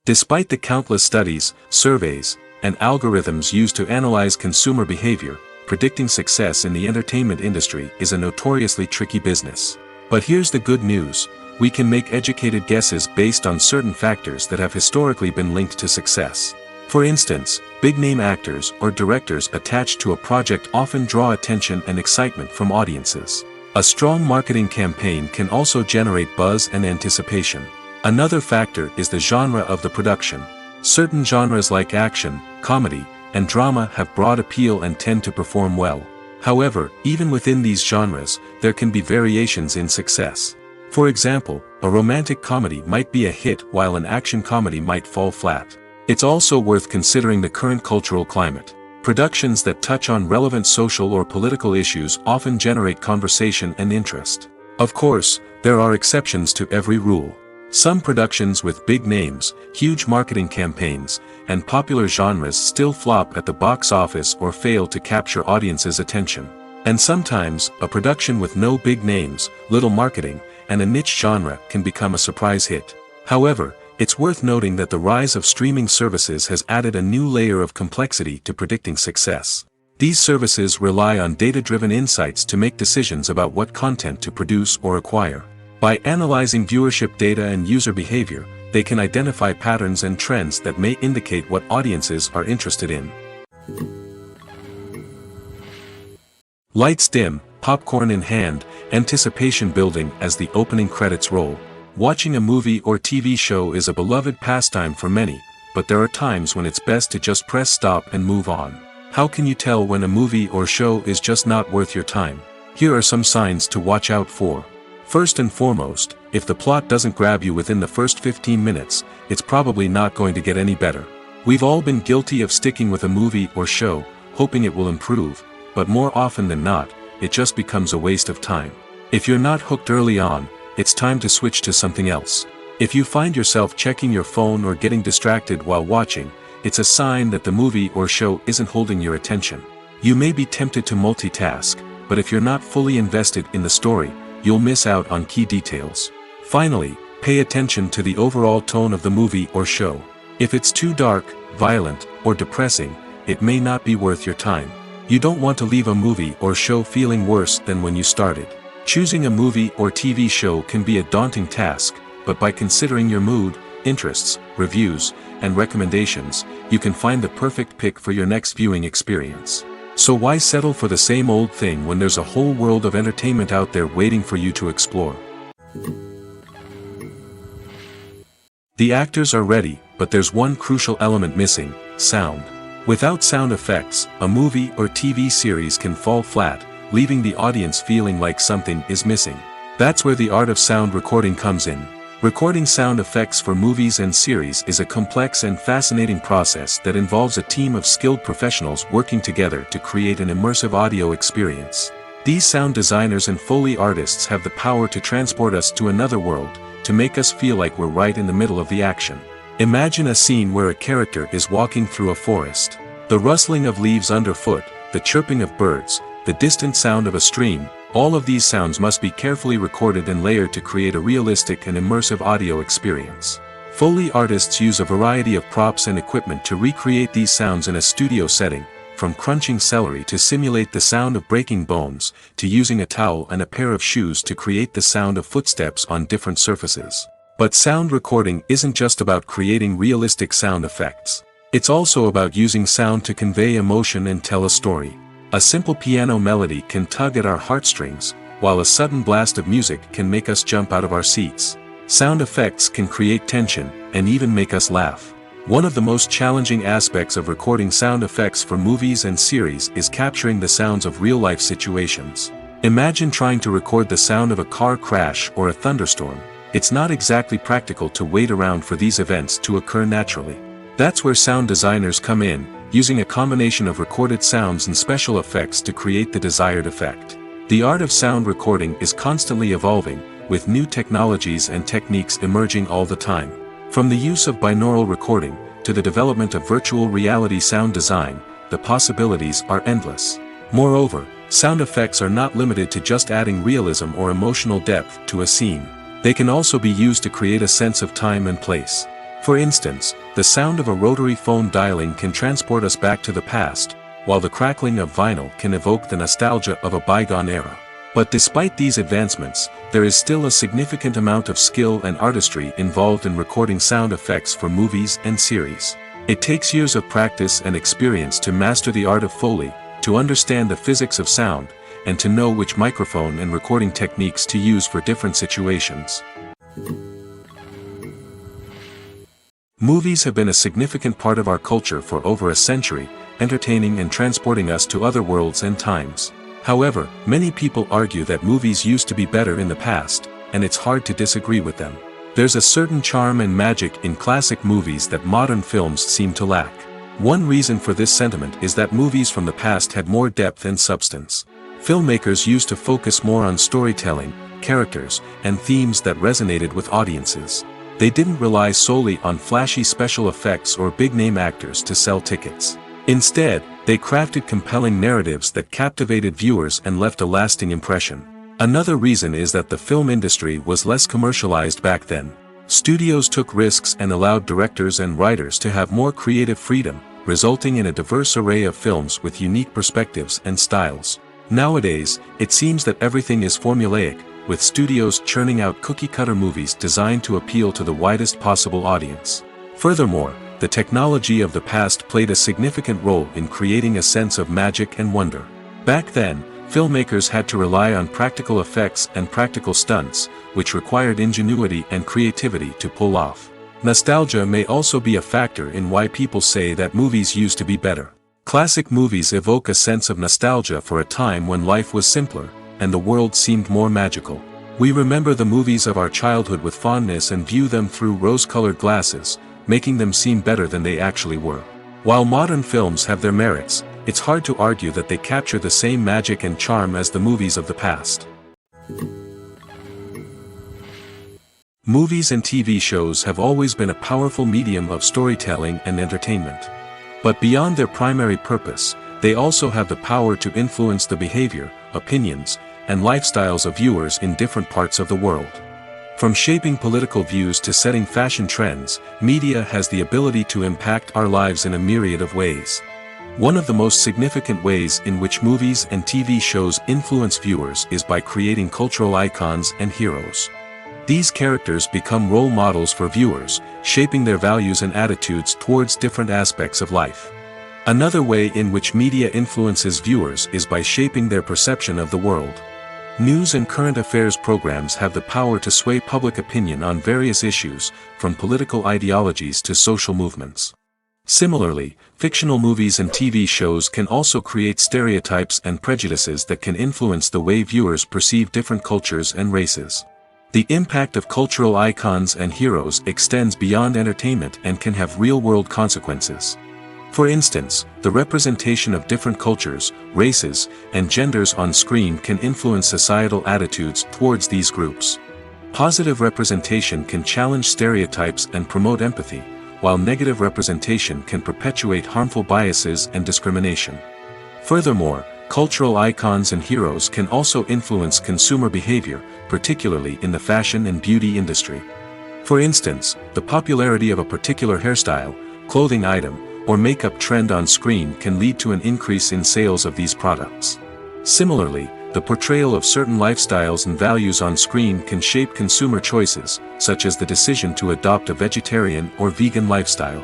A: Despite the countless studies, surveys, and algorithms used to analyze consumer behavior, predicting success in the entertainment industry is a notoriously tricky business. But here's the good news: we can make educated guesses based on certain factors that have historically been linked to success. For instance, big-name actors or directors attached to a project often draw attention and excitement from audiences. A strong marketing campaign can also generate buzz and anticipation. Another factor is the genre of the production. Certain genres like action, comedy, and drama have broad appeal and tend to perform well. However, even within these genres, there can be variations in success. For example, a romantic comedy might be a hit while an action comedy might fall flat. It's also worth considering the current cultural climate. Productions that touch on relevant social or political issues often generate conversation and interest. Of course, there are exceptions to every rule. Some productions with big names, huge marketing campaigns, and popular genres still flop at the box office or fail to capture audiences' attention. And sometimes, a production with no big names, little marketing, and a niche genre can become a surprise hit. However, it's worth noting that the rise of streaming services has added a new layer of complexity to predicting success. These services rely on data-driven insights to make decisions about what content to produce or acquire. By analyzing viewership data and user behavior, they can identify patterns and trends that may indicate what audiences are interested in. Lights dim, popcorn in hand, anticipation building as the opening credits roll. Watching a movie or TV show is a beloved pastime for many, but there are times when it's best to just press stop and move on. How can you tell when a movie or show is just not worth your time? Here are some signs to watch out for. First and foremost, if the plot doesn't grab you within the first 15 minutes, it's probably not going to get any better. We've all been guilty of sticking with a movie or show, hoping it will improve, but more often than not, it just becomes a waste of time. If you're not hooked early on, it's time to switch to something else. If you find yourself checking your phone or getting distracted while watching, it's a sign that the movie or show isn't holding your attention. You may be tempted to multitask, but if you're not fully invested in the story, you'll miss out on key details. Finally, pay attention to the overall tone of the movie or show. If it's too dark, violent, or depressing, it may not be worth your time. You don't want to leave a movie or show feeling worse than when you started. Choosing a movie or TV show can be a daunting task, but by considering your mood, interests, reviews, and recommendations, you can find the perfect pick for your next viewing experience. So why settle for the same old thing when there's a whole world of entertainment out there waiting for you to explore? The actors are ready, but there's one crucial element missing: sound. Without sound effects, a movie or TV series can fall flat, leaving the audience feeling like something is missing. That's where the art of sound recording comes in. Recording sound effects for movies and series is a complex and fascinating process that involves a team of skilled professionals working together to create an immersive audio experience. These sound designers and Foley artists have the power to transport us to another world, to make us feel like we're right in the middle of the action. Imagine a scene where a character is walking through a forest. The rustling of leaves underfoot, the chirping of birds, the distant sound of a stream, all of these sounds must be carefully recorded and layered to create a realistic and immersive audio experience. Foley artists use a variety of props and equipment to recreate these sounds in a studio setting, from crunching celery to simulate the sound of breaking bones, to using a towel and a pair of shoes to create the sound of footsteps on different surfaces. But sound recording isn't just about creating realistic sound effects. It's also about using sound to convey emotion and tell a story. A simple piano melody can tug at our heartstrings, while a sudden blast of music can make us jump out of our seats. Sound effects can create tension, and even make us laugh. One of the most challenging aspects of recording sound effects for movies and series is capturing the sounds of real-life situations. Imagine trying to record the sound of a car crash or a thunderstorm. It's not exactly practical to wait around for these events to occur naturally. That's where sound designers come in, using a combination of recorded sounds and special effects to create the desired effect. The art of sound recording is constantly evolving, with new technologies and techniques emerging all the time. From the use of binaural recording, to the development of virtual reality sound design, the possibilities are endless. Moreover, sound effects are not limited to just adding realism or emotional depth to a scene. They can also be used to create a sense of time and place. For instance, the sound of a rotary phone dialing can transport us back to the past, while the crackling of vinyl can evoke the nostalgia of a bygone era. But despite these advancements, there is still a significant amount of skill and artistry involved in recording sound effects for movies and series. It takes years of practice and experience to master the art of Foley, to understand the physics of sound, and to know which microphone and recording techniques to use for different situations. Movies have been a significant part of our culture for over a century, entertaining and transporting us to other worlds and times. However, many people argue that movies used to be better in the past, and it's hard to disagree with them. There's a certain charm and magic in classic movies that modern films seem to lack. One reason for this sentiment is that movies from the past had more depth and substance. Filmmakers used to focus more on storytelling, characters, and themes that resonated with audiences. They didn't rely solely on flashy special effects or big-name actors to sell tickets. Instead, they crafted compelling narratives that captivated viewers and left a lasting impression. Another reason is that the film industry was less commercialized back then. Studios took risks and allowed directors and writers to have more creative freedom, resulting in a diverse array of films with unique perspectives and styles. Nowadays, it seems that everything is formulaic, with studios churning out cookie-cutter movies designed to appeal to the widest possible audience. Furthermore, the technology of the past played a significant role in creating a sense of magic and wonder. Back then, filmmakers had to rely on practical effects and practical stunts, which required ingenuity and creativity to pull off. Nostalgia may also be a factor in why people say that movies used to be better. Classic movies evoke a sense of nostalgia for a time when life was simpler, and the world seemed more magical. We remember the movies of our childhood with fondness and view them through rose-colored glasses, making them seem better than they actually were. While modern films have their merits, it's hard to argue that they capture the same magic and charm as the movies of the past. Movies and TV shows have always been a powerful medium of storytelling and entertainment. But beyond their primary purpose, they also have the power to influence the behavior, opinions, and lifestyles of viewers in different parts of the world. From shaping political views to setting fashion trends, media has the ability to impact our lives in a myriad of ways. One of the most significant ways in which movies and TV shows influence viewers is by creating cultural icons and heroes. These characters become role models for viewers, shaping their values and attitudes towards different aspects of life. Another way in which media influences viewers is by shaping their perception of the world. News and current affairs programs have the power to sway public opinion on various issues, from political ideologies to social movements. Similarly, fictional movies and TV shows can also create stereotypes and prejudices that can influence the way viewers perceive different cultures and races. The impact of cultural icons and heroes extends beyond entertainment and can have real-world consequences. For instance, the representation of different cultures, races, and genders on screen can influence societal attitudes towards these groups. Positive representation can challenge stereotypes and promote empathy, while negative representation can perpetuate harmful biases and discrimination. Furthermore, cultural icons and heroes can also influence consumer behavior, particularly in the fashion and beauty industry. For instance, the popularity of a particular hairstyle, clothing item, or makeup trend on screen can lead to an increase in sales of these products. Similarly, the portrayal of certain lifestyles and values on screen can shape consumer choices, such as the decision to adopt a vegetarian or vegan lifestyle.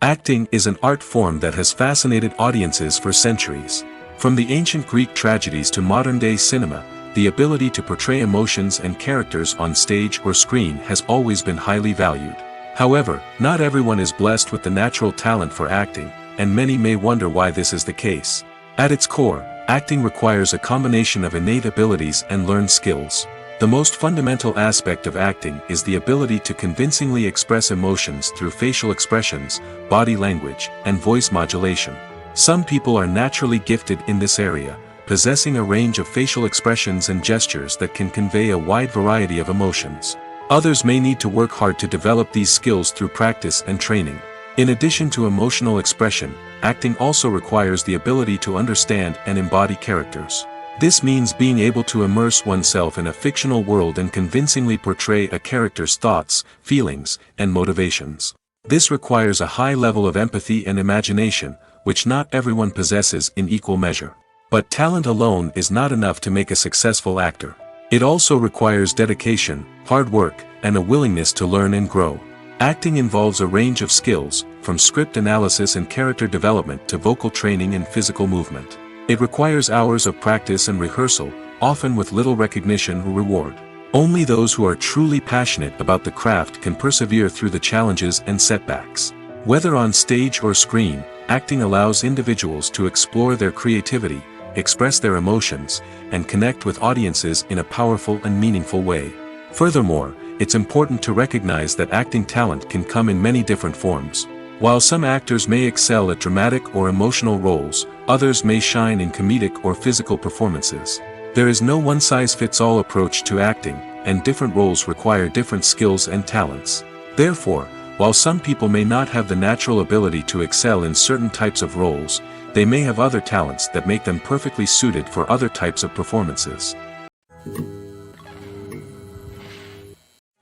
A: Acting is an art form that has fascinated audiences for centuries. From the ancient Greek tragedies to modern-day cinema, the ability to portray emotions and characters on stage or screen has always been highly valued. However, not everyone is blessed with the natural talent for acting, and many may wonder why this is the case. At its core, acting requires a combination of innate abilities and learned skills. The most fundamental aspect of acting is the ability to convincingly express emotions through facial expressions, body language, and voice modulation. Some people are naturally gifted in this area, possessing a range of facial expressions and gestures that can convey a wide variety of emotions. Others may need to work hard to develop these skills through practice and training. In addition to emotional expression, acting also requires the ability to understand and embody characters. This means being able to immerse oneself in a fictional world and convincingly portray a character's thoughts, feelings, and motivations. This requires a high level of empathy and imagination, which not everyone possesses in equal measure. But talent alone is not enough to make a successful actor. It also requires dedication, hard work, and a willingness to learn and grow. Acting involves a range of skills, from script analysis and character development to vocal training and physical movement. It requires hours of practice and rehearsal, often with little recognition or reward. Only those who are truly passionate about the craft can persevere through the challenges and setbacks. Whether on stage or screen, acting allows individuals to explore their creativity, express their emotions, and connect with audiences in a powerful and meaningful way. Furthermore, it's important to recognize that acting talent can come in many different forms. While some actors may excel at dramatic or emotional roles, others may shine in comedic or physical performances. There is no one-size-fits-all approach to acting, and different roles require different skills and talents. Therefore, while some people may not have the natural ability to excel in certain types of roles, they may have other talents that make them perfectly suited for other types of performances.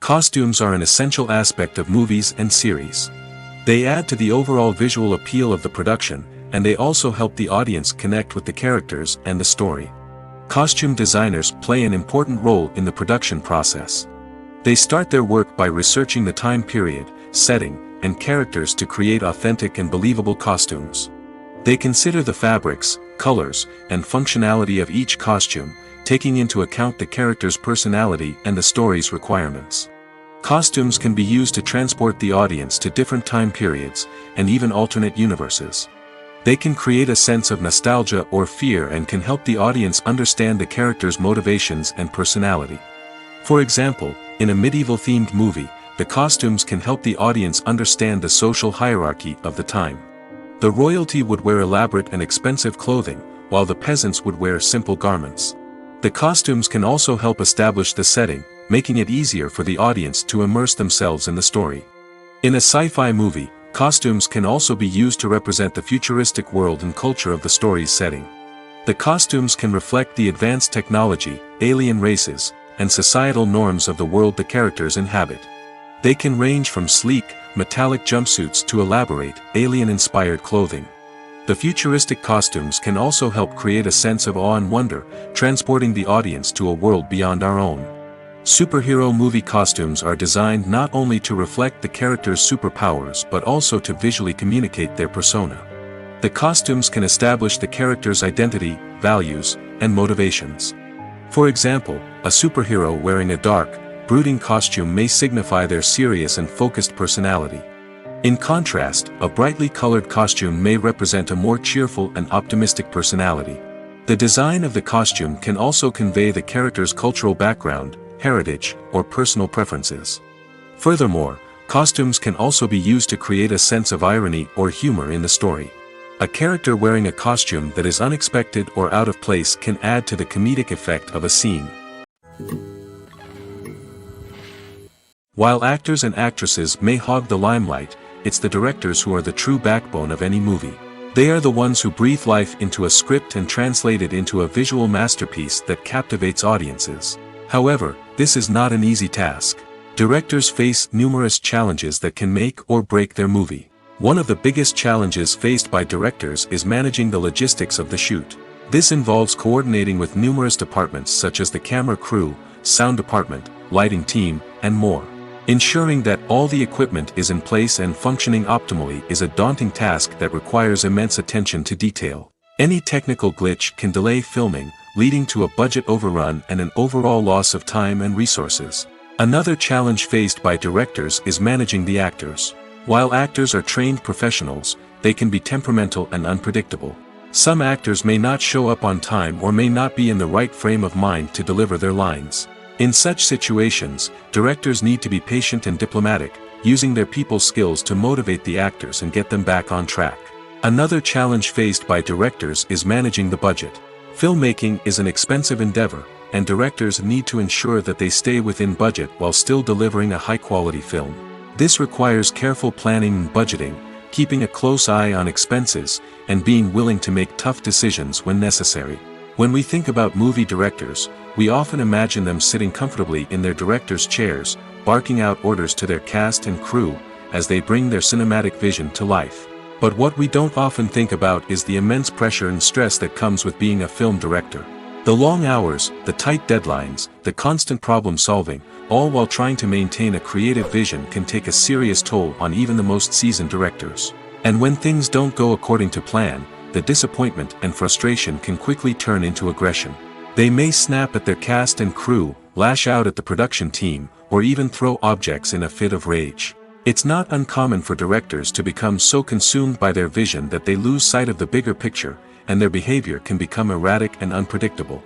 A: Costumes are an essential aspect of movies and series. They add to the overall visual appeal of the production, and they also help the audience connect with the characters and the story. Costume designers play an important role in the production process. They start their work by researching the time period, setting, and characters to create authentic and believable costumes. They consider the fabrics, colors, and functionality of each costume, taking into account the character's personality and the story's requirements. Costumes can be used to transport the audience to different time periods, and even alternate universes. They can create a sense of nostalgia or fear and can help the audience understand the character's motivations and personality. For example, in a medieval-themed movie, the costumes can help the audience understand the social hierarchy of the time. The royalty would wear elaborate and expensive clothing, while the peasants would wear simple garments. The costumes can also help establish the setting, making it easier for the audience to immerse themselves in the story. In a sci-fi movie, costumes can also be used to represent the futuristic world and culture of the story's setting. The costumes can reflect the advanced technology, alien races, and societal norms of the world the characters inhabit. They can range from sleek, metallic jumpsuits to elaborate, alien-inspired clothing. The futuristic costumes can also help create a sense of awe and wonder, transporting the audience to a world beyond our own. Superhero movie costumes are designed not only to reflect the character's superpowers but also to visually communicate their persona. The costumes can establish the character's identity, values, and motivations. For example, a superhero wearing a dark, brooding costume may signify their serious and focused personality. In contrast, a brightly colored costume may represent a more cheerful and optimistic personality. The design of the costume can also convey the character's cultural background, heritage, or personal preferences. Furthermore, Costumes can also be used to create a sense of irony or humor in the story. A character wearing a costume that is unexpected or out of place can add to the comedic effect of a scene. While actors and actresses may hog the limelight, it's the directors who are the true backbone of any movie. They are the ones who breathe life into a script and translate it into a visual masterpiece that captivates audiences. However, this is not an easy task. Directors face numerous challenges that can make or break their movie. One of the biggest challenges faced by directors is managing the logistics of the shoot. This involves coordinating with numerous departments such as the camera crew, sound department, lighting team, and more. Ensuring that all the equipment is in place and functioning optimally is a daunting task that requires immense attention to detail. Any technical glitch can delay filming, leading to a budget overrun and an overall loss of time and resources. Another challenge faced by directors is managing the actors. While actors are trained professionals, they can be temperamental and unpredictable. Some actors may not show up on time or may not be in the right frame of mind to deliver their lines. In such situations, directors need to be patient and diplomatic, using their people skills to motivate the actors and get them back on track. Another challenge faced by directors is managing the budget. Filmmaking is an expensive endeavor, and directors need to ensure that they stay within budget while still delivering a high-quality film. This requires careful planning and budgeting, keeping a close eye on expenses, and being willing to make tough decisions when necessary. When we think about movie directors, we often imagine them sitting comfortably in their director's chairs, barking out orders to their cast and crew, as they bring their cinematic vision to life. But what we don't often think about is the immense pressure and stress that comes with being a film director. The long hours, the tight deadlines, the constant problem solving, all while trying to maintain a creative vision can take a serious toll on even the most seasoned directors. And when things don't go according to plan, the disappointment and frustration can quickly turn into aggression. They may snap at their cast and crew, lash out at the production team, or even throw objects in a fit of rage. It's not uncommon for directors to become so consumed by their vision that they lose sight of the bigger picture, and their behavior can become erratic and unpredictable.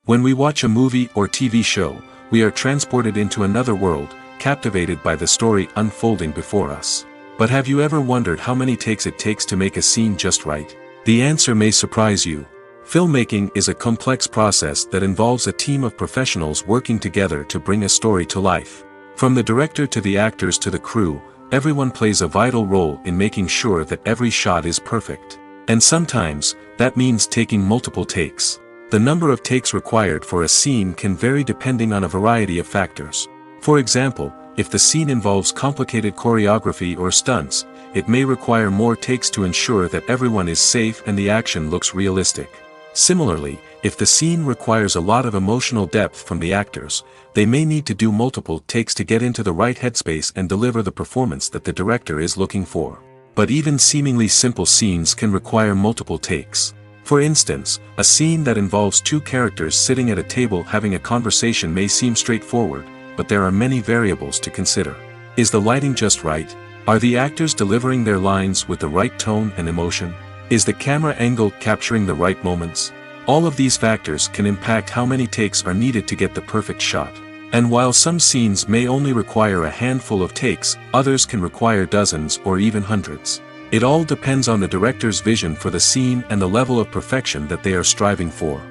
A: When we watch a movie or TV show, we are transported into another world, captivated by the story unfolding before us. But have you ever wondered how many takes it takes to make a scene just right? The answer may surprise you. Filmmaking is a complex process that involves a team of professionals working together to bring a story to life. From the director to the actors to the crew, everyone plays a vital role in making sure that every shot is perfect. And sometimes, that means taking multiple takes. The number of takes required for a scene can vary depending on a variety of factors. For example, if the scene involves complicated choreography or stunts, it may require more takes to ensure that everyone is safe and the action looks realistic. Similarly, if the scene requires a lot of emotional depth from the actors, they may need to do multiple takes to get into the right headspace and deliver the performance that the director is looking for. But even seemingly simple scenes can require multiple takes. For instance, a scene that involves two characters sitting at a table having a conversation may seem straightforward, but there are many variables to consider. Is the lighting just right? Are the actors delivering their lines with the right tone and emotion? Is the camera angle capturing the right moments? All of these factors can impact how many takes are needed to get the perfect shot. And while some scenes may only require a handful of takes, others can require dozens or even hundreds. It all depends on the director's vision for the scene and the level of perfection that they are striving for.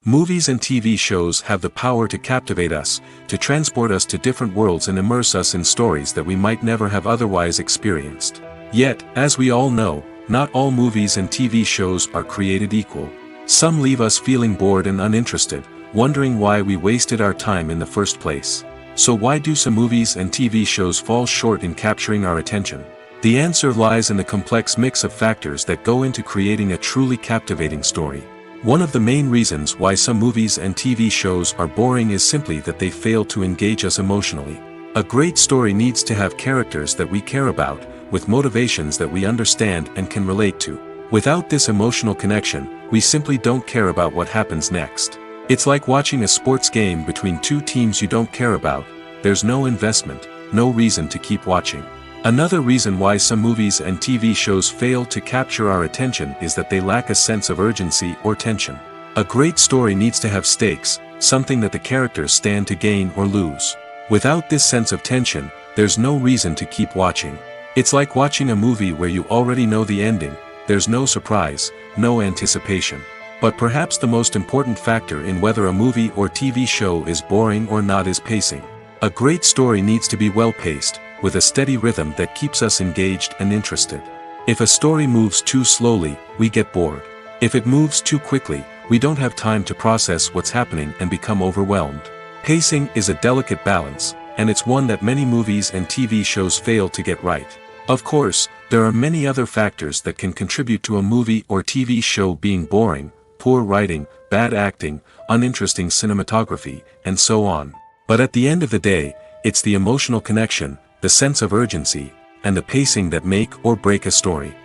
A: Movies and TV shows have the power to captivate us, to transport us to different worlds and immerse us in stories that we might never have otherwise experienced. Yet, as we all know, not all movies and TV shows are created equal. Some leave us feeling bored and uninterested, wondering why we wasted our time in the first place. So why do some movies and TV shows fall short in capturing our attention? The answer lies in the complex mix of factors that go into creating a truly captivating story. One of the main reasons why some movies and TV shows are boring is simply that they fail to engage us emotionally. A great story needs to have characters that we care about, with motivations that we understand and can relate to. Without this emotional connection, we simply don't care about what happens next. It's like watching a sports game between two teams you don't care about. There's no investment, no reason to keep watching. Another reason why some movies and TV shows fail to capture our attention is that they lack a sense of urgency or tension. A great story needs to have stakes, something that the characters stand to gain or lose. Without this sense of tension, there's no reason to keep watching. It's like watching a movie where you already know the ending, there's no surprise, no anticipation. But perhaps the most important factor in whether a movie or TV show is boring or not is pacing. A great story needs to be well paced, with a steady rhythm that keeps us engaged and interested. If a story moves too slowly, we get bored. If it moves too quickly, we don't have time to process what's happening and become overwhelmed. Pacing is a delicate balance, and it's one that many movies and TV shows fail to get right. Of course, there are many other factors that can contribute to a movie or TV show being boring: poor writing, bad acting, uninteresting cinematography, and so on. But at the end of the day, it's the emotional connection, the sense of urgency, and the pacing that make or break a story.